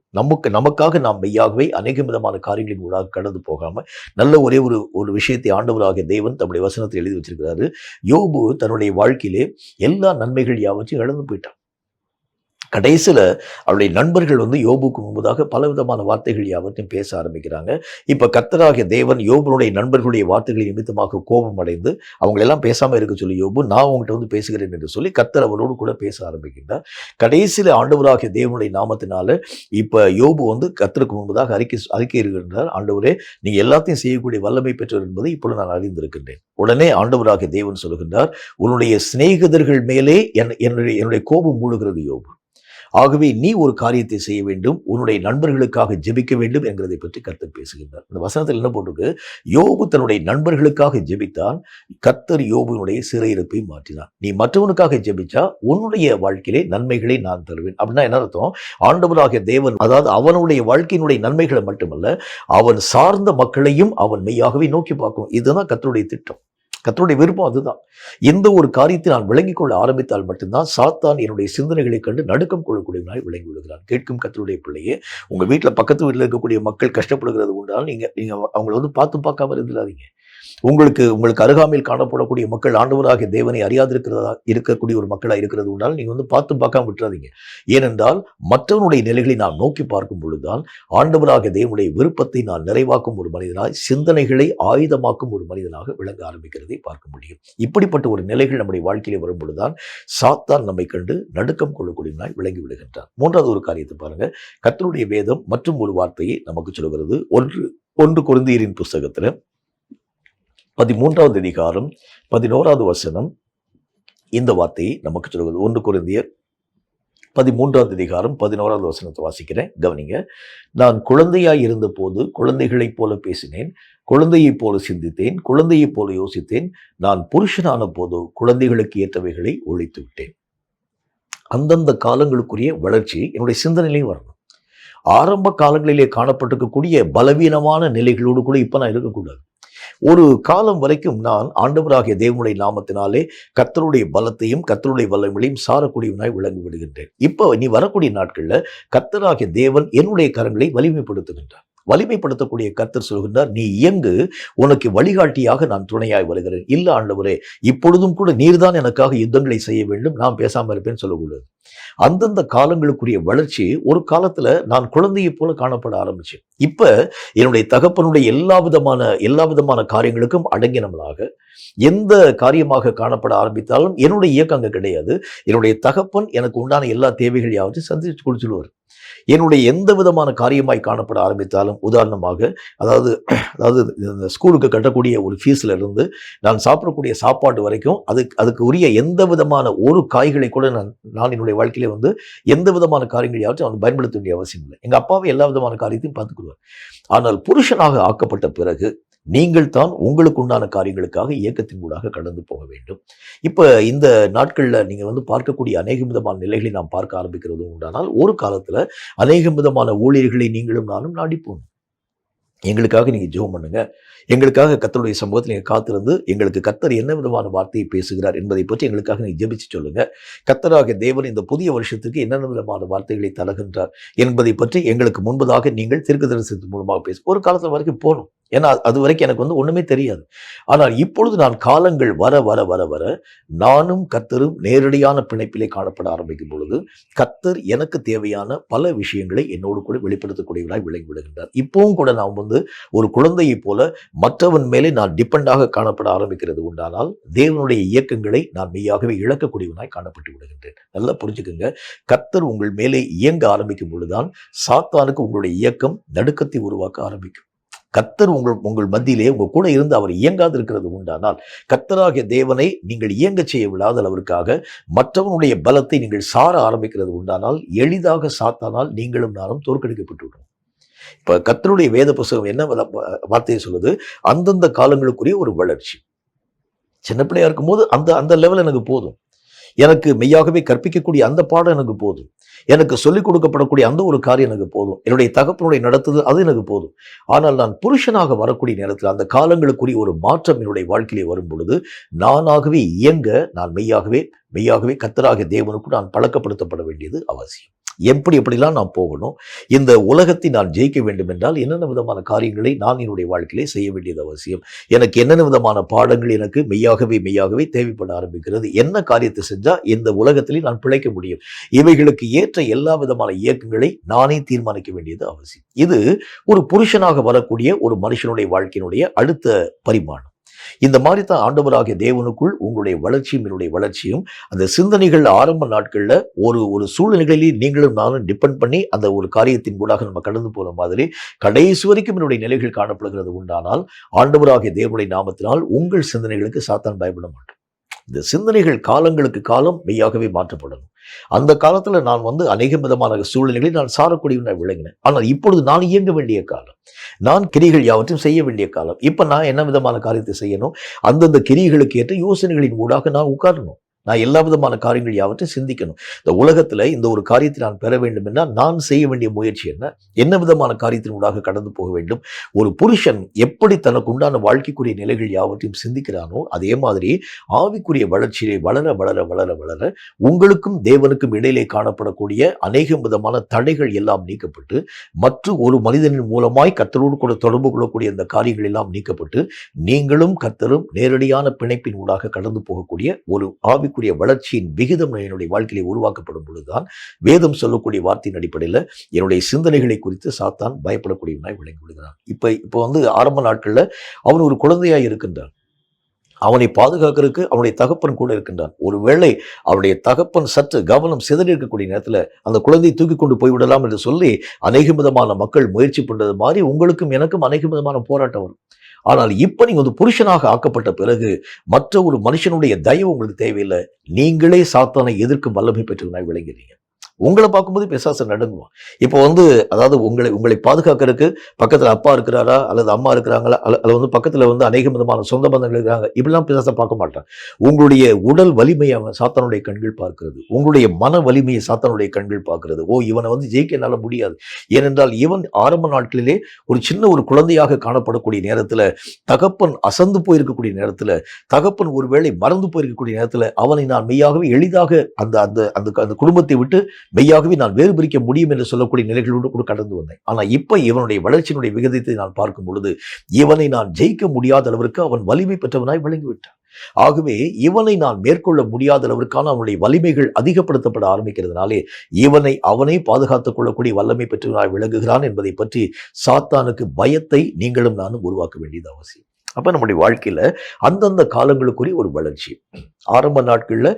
நமக்காக நாம் மெய்யாகவே அநேக விதமான காரியங்களின் ஊடாக கடந்து போகாம நல்ல ஒரே ஒரு விஷயத்தை ஆண்டவராகிய தேவன் தம்முடைய வசனத்தில் எழுதி வச்சிருக்கிறாரு. யோபு தன்னுடைய வாழ்க்கையிலே எல்லா நன்மைகள் யாவற்றையும் இழந்து போயிட்டான். கடைசியில் அவருடைய நண்பர்கள் யோபுக்கு முன்பதாக பலவிதமான வார்த்தைகள் யாவற்றையும் பேச ஆரம்பிக்கிறாங்க. இப்போ கர்த்தராகிய தேவன் யோபுடைய நண்பர்களுடைய வார்த்தைகளை நிமித்தமாக கோபம் அடைந்து அவங்களெல்லாம் பேசாமல் இருக்க சொல்லி, யோபு நான் உங்கள்கிட்ட பேசுகிறேன் என்று சொல்லி கர்த்தர் அவரோடு கூட பேச ஆரம்பிக்கின்றார். கடைசியில் ஆண்டவராகிய தேவனுடைய நாமத்தினால இப்போ யோபு கர்த்தருக்கு முன்பதாக அறிக்கை இருக்கின்றார். ஆண்டவரே, நீங்க எல்லாத்தையும் செய்யக்கூடிய வல்லமை பெற்றவர் என்பதை இப்பொழுது நான் அறிந்திருக்கின்றேன். உடனே ஆண்டவராகிய தேவன் சொல்லுகின்றார், உன்னுடைய சிநேகிதர்கள் மேலே என்னுடைய கோபம் மூழ்கிறது யோபு. ஆகவே நீ ஒரு காரியத்தை செய்ய வேண்டும், உன்னுடைய நண்பர்களுக்காக ஜெபிக்க வேண்டும் என்கிறதை பற்றி கர்த்தர் பேசுகின்றார். இந்த வசனத்தில் என்ன போட்டிருக்கு? யோபு தன்னுடைய நண்பர்களுக்காக ஜெபித்தான், கர்த்தர் யோபுனுடைய சிறையிருப்பை மாற்றினார். நீ மற்றவனுக்காக ஜெபிச்சா உன்னுடைய வாழ்க்கையிலே நன்மைகளை நான் தருவேன். அப்படின்னா என்ன அர்த்தம்? ஆண்டவராகிய தேவன், அதாவது அவனுடைய வாழ்க்கையினுடைய நன்மைகளை மட்டுமல்ல, அவன் சார்ந்த மக்களையும் அவன் மெய்யாகவே நோக்கி பார்க்கணும். இதுதான் கர்த்தருடைய திட்டம், கர்த்தருடைய விருப்பம். அதுதான். எந்த ஒரு காரியத்தை நான் விளங்கிக் கொள்ள ஆரம்பித்தால் மட்டும்தான் சாத்தான் என்னுடைய சிந்தனைகளை கண்டு நடுக்கம் கொள்ளக்கூடியவனாய் விளங்கி விடுகிறான். கேட்கும் கர்த்தருடைய பிள்ளையே, உங்க வீட்டில் பக்கத்து வீட்டில் இருக்கக்கூடிய மக்கள் கஷ்டப்படுகிறது உண்டால் நீங்க அவங்களை பார்க்காம இருந்துடாதீங்க. உங்களுக்கு அருகாமையில் காணப்படக்கூடிய மக்கள் ஆண்டவராகிய தேவனை இருக்கக்கூடிய ஒரு மக்களாக இருக்கிறது உண்டால் நீங்க பார்க்காம விட்டுறாதீங்க. ஏனென்றால் மற்றவனுடைய நிலைகளை நான் நோக்கி பார்க்கும் பொழுதுதான் ஆண்டவராகிய தேவனுடைய விருப்பத்தை நான் நிறைவாக்கும் ஒரு மனிதனாய், சிந்தனைகளை ஆயுதமாக்கும் ஒரு மனிதனாக விளங்க ஆரம்பிக்கிறதை பார்க்க முடியும். இப்படிப்பட்ட ஒரு நிலைகள் நம்முடைய வாழ்க்கையிலே வரும் பொழுதுதான் சாத்தான் நம்மை கண்டு நடுக்கம் கொள்ளக்கூடியவனாய் விளங்கி விடுகின்றான். மூன்றாவது ஒரு காரியத்தை பாருங்க. கர்த்தருடைய வேதம் மற்றும் ஒரு வார்த்தையை நமக்கு சொல்கிறது. ஒன்று கொரிந்தியரின் புஸ்தகத்துல 13வது அதிகாரம் 11வது வசனம் இந்த வார்த்தையை நமக்கு சொல்கிறது. 1 கொரிந்தியர் 13வது அதிகாரம் 11வது வசனத்தை வாசிக்கிறேன், கவனிங்க. நான் குழந்தையாய் இருந்த போது குழந்தைகளைப் போல பேசினேன், குழந்தையைப் போல சிந்தித்தேன், குழந்தையைப் போல யோசித்தேன். நான் புருஷனான போது குழந்தைகளுக்கு ஏற்றவைகளை ஒழித்து விட்டேன். அந்தந்த காலங்களுக்குரிய வளர்ச்சி என்னுடைய சிந்தனையிலையும் வரணும். ஆரம்ப காலங்களிலே காணப்பட்டிருக்கக்கூடிய பலவீனமான நிலைகளோடு கூட இப்ப நான் இருக்கக்கூடாது. ஒரு காலம் வரைக்கும் நான் ஆண்டவராகிய தேவனுடைய நாமத்தினாலே கர்த்தருடைய பலத்தையும் கர்த்தருடைய வல்லமையையும் சாரக்கூடியவனாய் விளங்கி விடுகின்றேன். இப்போ நீ வரக்கூடிய நாட்கள்ல கர்த்தராகிய தேவன் என்னுடைய கரங்களை வலிமைப்படுத்துகின்றார். வலிமைப்படுத்தக்கூடிய கர்த்தர் சொல்கின்றார், நீ இயங்கு, உனக்கு வழிகாட்டியாக நான் துணையாய் வருகிறேன். இல்ல ஆண்டவரே, இப்பொழுதும் கூட நீர்தான் எனக்காக யுத்தங்களை செய்ய வேண்டும், நான் பேசாம இருப்பேன்னு சொல்லக்கூடாது. அந்தந்த காலங்களுக்குரிய வளர்ச்சி ஒரு காலத்துல நான் குழந்தையை போல காணப்பட ஆரம்பிச்சேன். இப்ப என்னுடைய தகப்பனுடைய எல்லா விதமான காரியங்களுக்கும் அடங்கினவனாக எந்த காரியமாக காணப்பட ஆரம்பித்தாலும் என்னுடைய இயக்கம் அங்க கிடையாது. என்னுடைய தகப்பன் எனக்கு உண்டான எல்லா தேவைகள் யாவற்றையும் சந்திச்சு கொடுத்துடுவார். என்னுடைய எந்த விதமான காரியமாய் காணப்பட ஆரம்பித்தாலும், உதாரணமாக அதாவது இந்த ஸ்கூலுக்கு கட்டக்கூடிய ஒரு ஃபீஸ்ல இருந்து நான் சாப்பிடக்கூடிய சாப்பாடு வரைக்கும் அதுக்கு உரிய எந்த விதமான ஒரு காய்களை கூட நான் என்னுடைய வாழ்க்கையில எந்த விதமான காரியங்கள் யாவற்றையும் அவன் பயன்படுத்த வேண்டிய அவசியம் இல்லை. எங்க அப்பாவை எல்லா விதமான காரியத்தையும் பார்த்துக்குவார். ஆனால் புருஷனாக ஆக்கப்பட்ட பிறகு நீங்கள் தான் உங்களுக்கு உண்டான காரியங்களுக்காக இயக்கத்தின் ஊடாக கடந்து போக வேண்டும். இப்ப இந்த நாட்கள்ல நீங்க பார்க்கக்கூடிய அநேக விதமான நிலைகளை நாம் பார்க்க ஆரம்பிக்கிறது உண்டானால், ஒரு காலத்துல அநேக விதமான ஊழியர்களை நீங்களும் நானும் நாடிப்போம். எங்களுக்காக நீங்க ஜெபம் பண்ணுங்க, எங்களுக்காக கர்த்தருடைய சமூகத்தில் நீங்க காத்திருந்து எங்களுக்கு கர்த்தர் என்ன விதமான வார்த்தையை பேசுகிறார் என்பதை பற்றி எங்களுக்காக நீங்க ஜெபிச்சு சொல்லுங்க. கர்த்தராகிய தேவன் இந்த புதிய வருஷத்துக்கு என்னென்ன விதமான வார்த்தைகளை தருகின்றார் என்பதை பற்றி எங்களுக்கு முன்பதாக நீங்கள் தீர்க்கதரிசனத்தின் மூலமாக ஒரு காலத்துல வரைக்கும் போகணும். ஏன்னா அது வரைக்கும் எனக்கு ஒண்ணுமே தெரியாது. ஆனால் இப்பொழுது நான் காலங்கள் வர வர வர வர நானும் கர்த்தரும் நேரடியான பிணைப்பிலே காணப்பட ஆரம்பிக்கும் பொழுது கர்த்தர் எனக்கு தேவையான பல விஷயங்களை என்னோடு கூட வெளிப்படுத்தக்கூடியவராய் விளங்கி விடுகின்றார். இப்பவும் கூட நான் ஒரு குழந்தையை போல மற்றவன் மேலே நான் டிபெண்டாக காணப்பட ஆரம்பிக்கிறது உண்டானால் தேவனுடைய இயக்கங்களை நான் மெய்யாகவே இழக்கக்கூடியவனாய் காணப்பட்டு விடுகின்றேன். நல்லா புரிஞ்சுக்குங்க. கர்த்தர் உங்கள் மேலே இயங்க ஆரம்பிக்கும் பொழுதுதான் சாத்தானுக்கு உங்களுடைய இயக்கம் நடுக்கத்தை உருவாக்க ஆரம்பிக்கும். கர்த்தர் உங்கள் மத்தியிலே உங்க கூட இருந்து அவர் இயங்காது இருக்கிறது உண்டானால், கர்த்தராகிய தேவனை நீங்கள் இயங்க செய்ய விடாத அளவிற்காக மற்றவனுடைய பலத்தை நீங்கள் சார ஆரம்பிக்கிறது உண்டானால் எளிதாக சாத்தானால் நீங்களும் நானும் தோற்கடிக்கப்பட்டு விடும். இப்ப கர்த்தருடைய வேத புஸ்தகம் என்ன வார்த்தையை சொல்லுது? அந்தந்த காலங்களுக்குரிய ஒரு வளர்ச்சி. சின்ன பிள்ளையா இருக்கும் போது அந்த லெவல் எனக்கு போதும். எனக்கு மெய்யாகவே கற்பிக்கக்கூடிய அந்த பாடம் எனக்கு போதும். எனக்கு சொல்லிக் கொடுக்கப்படக்கூடிய அந்த ஒரு காரியம் எனக்கு போதும். என்னுடைய தகப்பனுடைய நடத்துதல் அது எனக்கு போதும். ஆனால் நான் புருஷனாக வரக்கூடிய நேரத்தில் அந்த காலங்களுக்குரிய ஒரு மாற்றம் என்னுடைய வாழ்க்கையிலே வரும் பொழுது நானாகவே இயங்க நான் மெய்யாகவே கர்த்தராகிய தேவனுக்கு நான் பழக்கப்படுத்தப்பட வேண்டியது அவசியம். எப்படிலாம் நான் போகணும், இந்த உலகத்தை நான் ஜெயிக்க வேண்டும் என்றால் என்னென்ன விதமான காரியங்களை நான் என்னுடைய வாழ்க்கையிலே செய்ய வேண்டியது அவசியம், எனக்கு என்னென்ன விதமான பாடங்கள் எனக்கு மெய்யாகவே தேவைப்பட ஆரம்பிக்கிறது, என்ன காரியத்தை செஞ்சால் இந்த உலகத்திலே நான் பிழைக்க முடியும், இவைகளுக்கு ஏற்ற எல்லா விதமான இயக்கங்களை நானே தீர்மானிக்க வேண்டியது அவசியம். இது ஒரு புருஷனாக வரக்கூடிய ஒரு மனுஷனுடைய வாழ்க்கையினுடைய அடுத்த பரிமாணம். இந்த மாதிரி தான் ஆண்டவராகிய தேவனுக்குள் உங்களுடைய வளர்ச்சியும் என்னுடைய வளர்ச்சியும் அந்த சிந்தனைகள் ஆரம்ப நாட்களில் ஒரு சூழ்நிலைகளில் நீங்களும் நானும் டிபெண்ட் பண்ணி அந்த ஒரு காரியத்தின் கூடாக நம்ம கடந்து போன மாதிரி கடைசி வரைக்கும் என்னுடைய நிலைகள் காணப்படுகிறது உண்டானால் ஆண்டவராகிய தேவனுடைய நாமத்தினால் உங்கள் சிந்தனைகளுக்கு சாத்தான் பயப்பட மாட்டோம். இந்த சிந்தனைகள் காலங்களுக்கு காலம் மெய்யாகவே மாற்றப்படணும். அந்த காலத்துல நான் அநேக விதமான சூழ்நிலைகளில் நான் சாரக்கூடியவனாக விளங்கினேன். ஆனால் இப்பொழுது நான் இயங்க வேண்டிய காலம், நான் கிரிகள் யாவற்றையும் செய்ய வேண்டிய காலம். இப்ப நான் என்ன விதமான காரியத்தை செய்யணும், அந்தந்த கிரிகளுக்கு ஏற்ற யோசனைகளின் ஊடாக நான் உட்காரணும். நான் எல்லா விதமான காரியங்கள் யாவற்றையும் சிந்திக்கணும். இந்த உலகத்துல இந்த ஒரு காரியத்தை நான் பெற வேண்டும் என்றால் நான் செய்ய வேண்டிய முயற்சி என்ன விதமான காரியத்தின் ஊடாக கடந்து போக வேண்டும். ஒரு புருஷன் எப்படி தனக்கு உண்டான வாழ்க்கைக்குரிய நிலைகள் யாவற்றையும் சிந்திக்கிறானோ அதே மாதிரி ஆவிக்குரிய வளர்ச்சியை வளர வளர வளர வளர உங்களுக்கும் தேவனுக்கும் இடையிலே காணப்படக்கூடிய அநேக விதமான தடைகள் எல்லாம் நீக்கப்பட்டு மற்ற ஒரு மனிதனின் மூலமாய் கர்த்தரோடு கூட தொடர்பு கொள்ளக்கூடிய அந்த காரியங்கள் எல்லாம் நீக்கப்பட்டு நீங்களும் கர்த்தரும் நேரடியான பிணைப்பின் ஊடாக கடந்து போகக்கூடிய ஒரு ஆவி வளர்ச்சியின் விகிதம் என்னுடைய வாழ்க்கையிலே உருவாக்கப்படும் பொழுதுதான் வேதம் சொல்லக்கூடிய வார்த்தையின் அடிப்படையில் என்னுடைய சிந்தனைகளை குறித்து சாத்தான் பயப்படக்கூடியவனாய் விளங்கி விடுகிறான். இப்போ ஆரம்ப நாட்களில் அவன் ஒரு குழந்தையாய் இருக்கின்றான். அவனை பாதுகாக்கிறதுக்கு அவனுடைய தகப்பன் கூட இருக்கின்றான். ஒருவேளை அவனுடைய தகப்பன் சற்று கவனம் சிதறி இருக்கக்கூடிய நேரத்தில் அந்த குழந்தையை தூக்கி கொண்டு போய்விடலாம் என்று சொல்லி அநேக விதமான மக்கள் முயற்சி பண்றது மாதிரி உங்களுக்கும் எனக்கும் அநேக விதமான போராட்டம் வரும். ஆனால் இப்ப நீங்க புருஷனாக ஆக்கப்பட்ட பிறகு மற்ற ஒரு மனுஷனுடைய தயவு உங்களுக்கு தேவையில்லை. நீங்களே சாத்தானை எதிர்க்கும் வல்லமை பெற்றவனாய் விளங்கிறீங்க. உங்களை பார்க்கும்போது பிசாசு நடுங்குவான். இப்போ அதாவது உங்களை பாதுகாக்கிறதுக்கு பக்கத்துல அப்பா இருக்கிறாரா அல்லது அம்மா இருக்கிறாங்களா அல்லது பக்கத்துல அநேக விதமான சொந்த பந்தங்கள் இருக்கிறாங்க, இப்படிலாம் பிசாசை பார்க்க மாட்டான். உங்களுடைய உடல் வலிமையை சாத்தானுடைய கண்கள் பார்க்கிறது, உங்களுடைய மன வலிமையை சாத்தானுடைய கண்கள் பார்க்கிறது. இவனை ஜெயிக்க என்னால முடியாது. ஏனென்றால் இவன் ஆரம்ப நாட்களிலே ஒரு சின்ன ஒரு குழந்தையாக காணப்படக்கூடிய நேரத்துல, தகப்பன் அசந்து போயிருக்கக்கூடிய நேரத்துல, தகப்பன் ஒருவேளை மறந்து போயிருக்கக்கூடிய நேரத்துல அவனை நான் மெய்யாகவே எளிதாக அந்த குடும்பத்தை விட்டு மெய்யாகவே நான் வேறு பிரிக்க முடியும் என்று சொல்லக்கூடிய நிலைகளோடு கூட கடந்து வந்தேன். ஆனா இப்ப இவனுடைய வளர்ச்சியினுடைய விகிதத்தை நான் பார்க்கும் பொழுது இவனை நான் ஜெயிக்க முடியாத அளவிற்கு அவன் வலிமை பெற்றவனாய் விளங்கிவிட்டான். ஆகவே இவனை நான் மேற்கொள்ள முடியாத அளவிற்கான அவனுடைய வலிமைகள் அதிகப்படுத்தப்பட ஆரம்பிக்கிறதுனாலே அவனை பாதுகாத்துக் கொள்ளக்கூடிய வல்லமை பெற்றவனாய் விளங்குகிறான் என்பதை பற்றி சாத்தானுக்கு பயத்தை நீங்களும் நானும் உருவாக்க வேண்டியது அவசியம். அப்ப நம்முடைய வாழ்க்கையில அந்தந்த காலங்களுக்குரிய ஒரு வளர்ச்சி ஆரம்ப நாட்கள்ல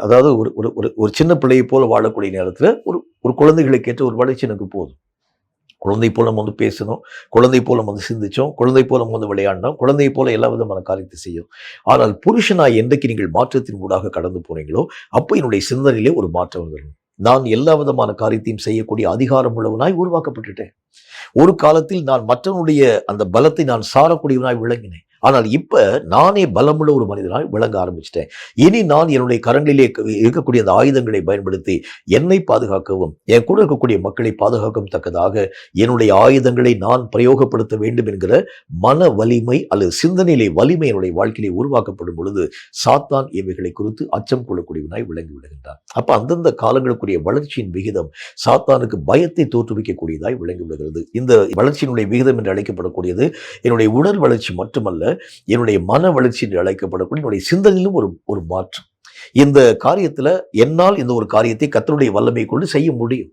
அதாவது ஒரு சின்ன பிள்ளையை போல வாழக்கூடிய நேரத்துல ஒரு குழந்தைகளுக்கு ஏற்ற ஒரு வளர்ச்சி எனக்கு போதும். குழந்தை போல நம்ம பேசணும், குழந்தை போல நம்ம சிந்திச்சோம், குழந்தை போல நம்ம விளையாடணும், குழந்தை போல எல்லா விதமான காரியத்தை செய்யும். ஆனால் புருஷனாய் என்றைக்கு நீங்கள் மாற்றத்தின் ஊடாக கடந்து போனீங்களோ அப்போ என்னுடைய சிந்தனையிலே ஒரு மாற்றம் வந்துடும். நான் எல்லா விதமான காரியத்தையும் செய்யக்கூடிய அதிகாரம் உள்ளவனாய் உருவாக்கப்பட்டுட்டேன். ஒரு காலத்தில் நான் மற்றவனுடைய அந்த பலத்தை நான் சாரக்கூடியவனாய் விளங்கினேன். ஆனால் இப்ப நானே பலமுள்ள ஒரு மனிதனாய் விளங்க ஆரம்பிச்சிட்டேன். இனி நான் என்னுடைய கரங்களிலே இருக்கக்கூடிய அந்த ஆயுதங்களை பயன்படுத்தி என்னை பாதுகாக்கவும் என் கூட இருக்கக்கூடிய மக்களை பாதுகாக்கவும் தக்கதாக என்னுடைய ஆயுதங்களை நான் பிரயோகப்படுத்த வேண்டும் என்கிற மன வலிமை அல்லது சிந்தனையிலே வலிமை என்னுடைய வாழ்க்கையிலே உருவாக்கப்படும் பொழுது சாத்தான் இவைகளை குறித்து அச்சம் கொள்ளக்கூடியவனாய் விளங்கி விடுகின்றான். அப்ப அந்தந்த காலங்களுக்குரிய வளர்ச்சியின் விகிதம் சாத்தானுக்கு பயத்தை தோற்றுவிக்கக்கூடியதாய் விளங்கி விடுகிறது. இந்த வளர்ச்சியினுடைய விகிதம் என்று அழைக்கப்படக்கூடியது என்னுடைய உடல் வளர்ச்சி மட்டுமல்ல, என்னுடைய மன வளர்ச்சி என்று அழைக்கப்படக்கூடிய என்னுடைய சிந்தனையிலும் ஒரு மாற்றம். இந்த காரியத்துல என்னால் இந்த ஒரு காரியத்தை கர்த்தருடைய வல்லமை கொண்டு செய்ய முடியும்.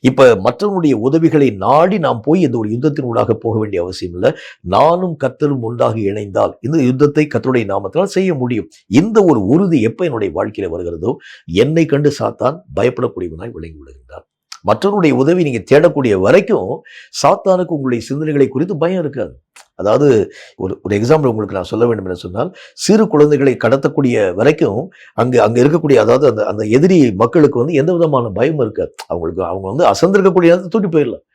இப்ப மற்றவனுடைய உதவிகளை நாடி நாம் போய் இந்த ஒரு யுத்தத்தின் ஊடாக போக வேண்டிய அவசியம் இல்லை. நானும் கர்த்தரும் ஒன்றாக இணைந்தால் இந்த யுத்தத்தை கர்த்தருடைய நாமத்தினால் செய்ய முடியும். இந்த ஒரு உறுதி எப்ப என்னுடைய வாழ்க்கையில வருகிறதோ என்னை கண்டு சாத்தான் பயப்படக்கூடியவனாய் விளங்கி விடுகின்றார். மற்றவனுடைய உதவி நீங்க தேடக்கூடிய வரைக்கும் சாத்தானுக்கு உங்களுடைய சிந்தனைகளை குறித்து பயம் இருக்காது. அதாவது ஒரு எக்ஸாம்பிள் உங்களுக்கு நான் சொல்ல வேண்டும் என்று சொன்னால், சிறு குழந்தைகளை கடத்தக்கூடிய வரைக்கும் அங்க இருக்கக்கூடிய அதாவது அந்த எதிரி மக்களுக்கு எந்த விதமான பயம் இருக்காது. அவங்க அசந்திருக்கக்கூடிய தூட்டி போயிடலாம்.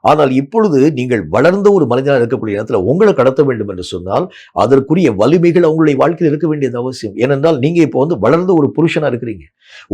ஆனால் இப்பொழுது நீங்கள் வளர்ந்த ஒரு மனிதனாக இருக்கக்கூடிய நேரத்தில் உங்களை கடத்த வேண்டும் என்று சொன்னால் அதற்குரிய வலிமைகள் அவங்களுடைய வாழ்க்கையில் இருக்க வேண்டியது அவசியம். ஏனென்றால் நீங்க இப்போ வளர்ந்த ஒரு புருஷனா இருக்கிறீங்க.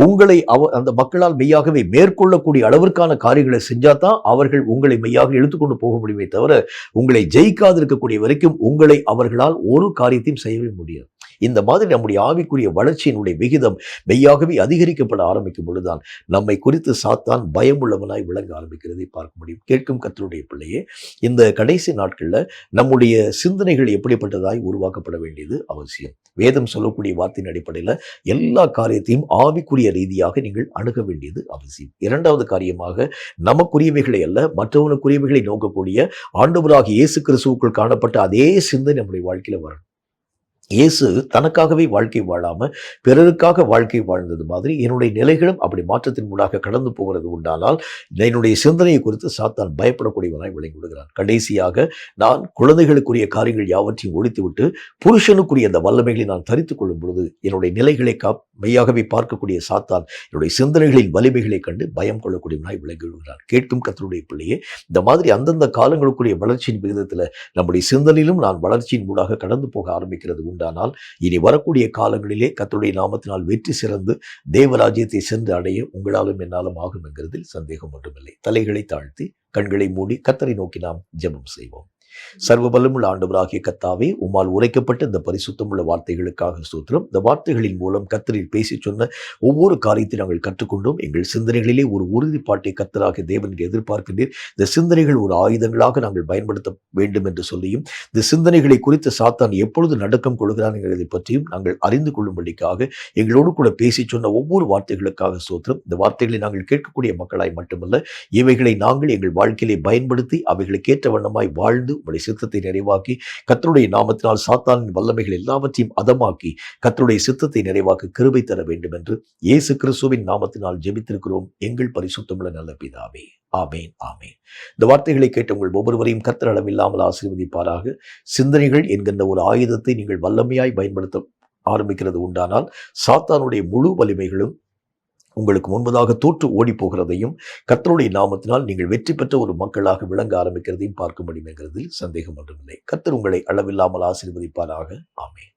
உங்களை அந்த மக்களால் மெய்யாகவே மேற்கொள்ளக்கூடிய அளவிற்கான காரியங்களை செஞ்சாதான் அவர்கள் உங்களை மெய்யாக இழுத்துக்கொண்டு போக முடியுமே தவிர உங்களை ஜெயிக்காது இருக்கக்கூடிய வரைக்கும் உங்களை அவர்களால் ஒரு காரியத்தையும் செய்யவே முடியாது. இந்த மாதிரி நம்முடைய ஆவிக்குரிய வளர்ச்சியினுடைய விகிதம் மெய்யாகவே அதிகரிக்கப்பட ஆரம்பிக்கும் பொழுதுதான் நம்மை குறித்து சாத்தான் பயமுள்ளவனாய் விளங்க ஆரம்பிக்கிறதை பார்க்க முடியும். கேட்கும் கர்த்தருடைய பிள்ளையே, இந்த கடைசி நாட்கள்ல நம்முடைய சிந்தனைகள் எப்படிப்பட்டதாய் உருவாக்கப்பட வேண்டியது அவசியம். வேதம் சொல்லக்கூடிய வார்த்தையின் அடிப்படையில் எல்லா காரியத்தையும் ஆவிக்குரிய ரீதியாக நீங்கள் அணுக வேண்டியது அவசியம். இரண்டாவது காரியமாக, நமக்குரியவைகளை அல்ல மற்றவனுக்குரியவைகளை நோக்கக்கூடிய ஆண்டவராகிய இயேசு கிறிஸ்துவுக்குள் காணப்பட்ட அதே சிந்தை நம்முடைய வாழ்க்கையில வரணும். இயேசு தனக்காகவே வாழ்க்கை வாழாம பிறருக்காக வாழ்க்கை வாழ்ந்தது மாதிரி என்னுடைய நிலைகளும் அப்படி மாற்றத்தின் மூலமாக கடந்து போகிறது உண்டானால் என்னுடைய சிந்தனையை குறித்து சாத்தான் பயப்படக்கூடியவனாய் விளங்கி விடுகிறான். கடைசியாக, நான் குழந்தைகளுக்குரிய காரியங்கள் யாவற்றையும் ஒழித்துவிட்டு புருஷனுக்குரிய அந்த வல்லமைகளை நான் தரித்துக் கொள்ளும் பொழுது என்னுடைய நிலைகளை மெய்யாகவே பார்க்கக்கூடிய சாத்தான் என்னுடைய சிந்தனைகளின் வலிமைகளை கண்டு பயம் கொள்ளக்கூடியவனாய் விளங்கி விடுகிறான். கேட்கும் கர்த்தருடைய பிள்ளையே, இந்த மாதிரி அந்தந்த காலங்களுக்குரிய வளர்ச்சியின் விகிதத்தில் நம்முடைய சிந்தனையிலும் நான் வளர்ச்சியின் மூலமாக கடந்து போக ஆரம்பிக்கிறது உண்டானால் இனி வரக்கூடிய காலங்களிலே கர்த்தருடைய நாமத்தினால் வெற்றி சிறந்து தேவராஜ்யத்தை சென்று அடைய உங்களாலும் என்னாலும் ஆகும் என்கிறதில் சந்தேகம் ஒன்றுமில்லை. தலைகளை தாழ்த்தி கண்களை மூடி கர்த்தரை நோக்கி நாம் ஜெபம் செய்வோம். சர்வ வல்லமுள்ள ஆண்டவராகிய கர்த்தாவே, உம்மால் உரைக்கப்பட்ட இந்த பரிசுத்தமுள்ள வார்த்தைகளுக்காக ஸ்தோத்திரம். இந்த வார்த்தைகளின் மூலம் கர்த்தரில் பேசி சொன்ன ஒவ்வொரு காரியத்தை நாங்கள் கற்றுக்கொண்டோம். எங்கள் சிந்தனைகளிலே ஒரு உறுதிப்பாட்டை கர்த்தராகிய தேவனுக்கு எதிர்பார்க்கின்றீர். இந்த சிந்தனைகள் ஒரு ஆயுதங்களாக நாங்கள் பயன்படுத்த வேண்டும் என்று சொல்லியும், இந்த சிந்தனைகளை குறித்து சாத்தான் எப்பொழுது நடுக்கம் கொள்கிறான் என்கிறதை பற்றியும் நாங்கள் அறிந்து கொள்ளும்படிக்காக எங்களோடு கூட பேசி சொன்ன ஒவ்வொரு வார்த்தைகளுக்காக ஸ்தோத்திரம். இந்த வார்த்தைகளை நாங்கள் கேட்கக்கூடிய மக்களாய் மட்டுமல்ல, இவைகளை நாங்கள் எங்கள் வாழ்க்கையிலே பயன்படுத்தி அவைகளுக்கேற்ற வண்ணமாய் வாழ்ந்து உம்முடைய சித்தத்தை நிறைவாக்கி கர்த்தருடைய நாமத்தினால் சாத்தானின் வல்லமைகள் எல்லாவற்றையும் அதமாக்கி கர்த்தருடைய சித்தத்தை நிறைவாக்க கிருபை தர வேண்டும் என்று இயேசு கிறிஸ்துவின் நாமத்தினால் ஜெபித்திருக்கிறோம் எங்கள் பரிசுத்தமுள்ள நல்ல பிதாவே. ஆமேன், ஆமேன். இந்த வார்த்தைகளை கேட்ட உங்கள் ஒவ்வொருவரையும் கர்த்தர் அளவில்லாமல் ஆசீர்வதிப்பாராக. சிந்தனைகள் என்கின்ற ஒரு ஆயுதத்தை நீங்கள் வல்லமையாய் பயன்படுத்த ஆரம்பிக்கிறது உண்டானால் சாத்தானுடைய முழு வலிமைகளும் உங்களுக்கு முன்பதாக தோற்று ஓடி போகிறதையும் கர்த்தருடைய நாமத்தினால் நீங்கள் வெற்றி பெற்ற ஒரு மக்களாக விளங்க ஆரம்பிக்கிறதையும் பார்க்க முடியும் என்கிறதில் சந்தேகம் ஒன்றுமில்லை. கர்த்தர் உங்களை அளவில்லாமல் ஆசீர்வதிப்பாராக. ஆமென்.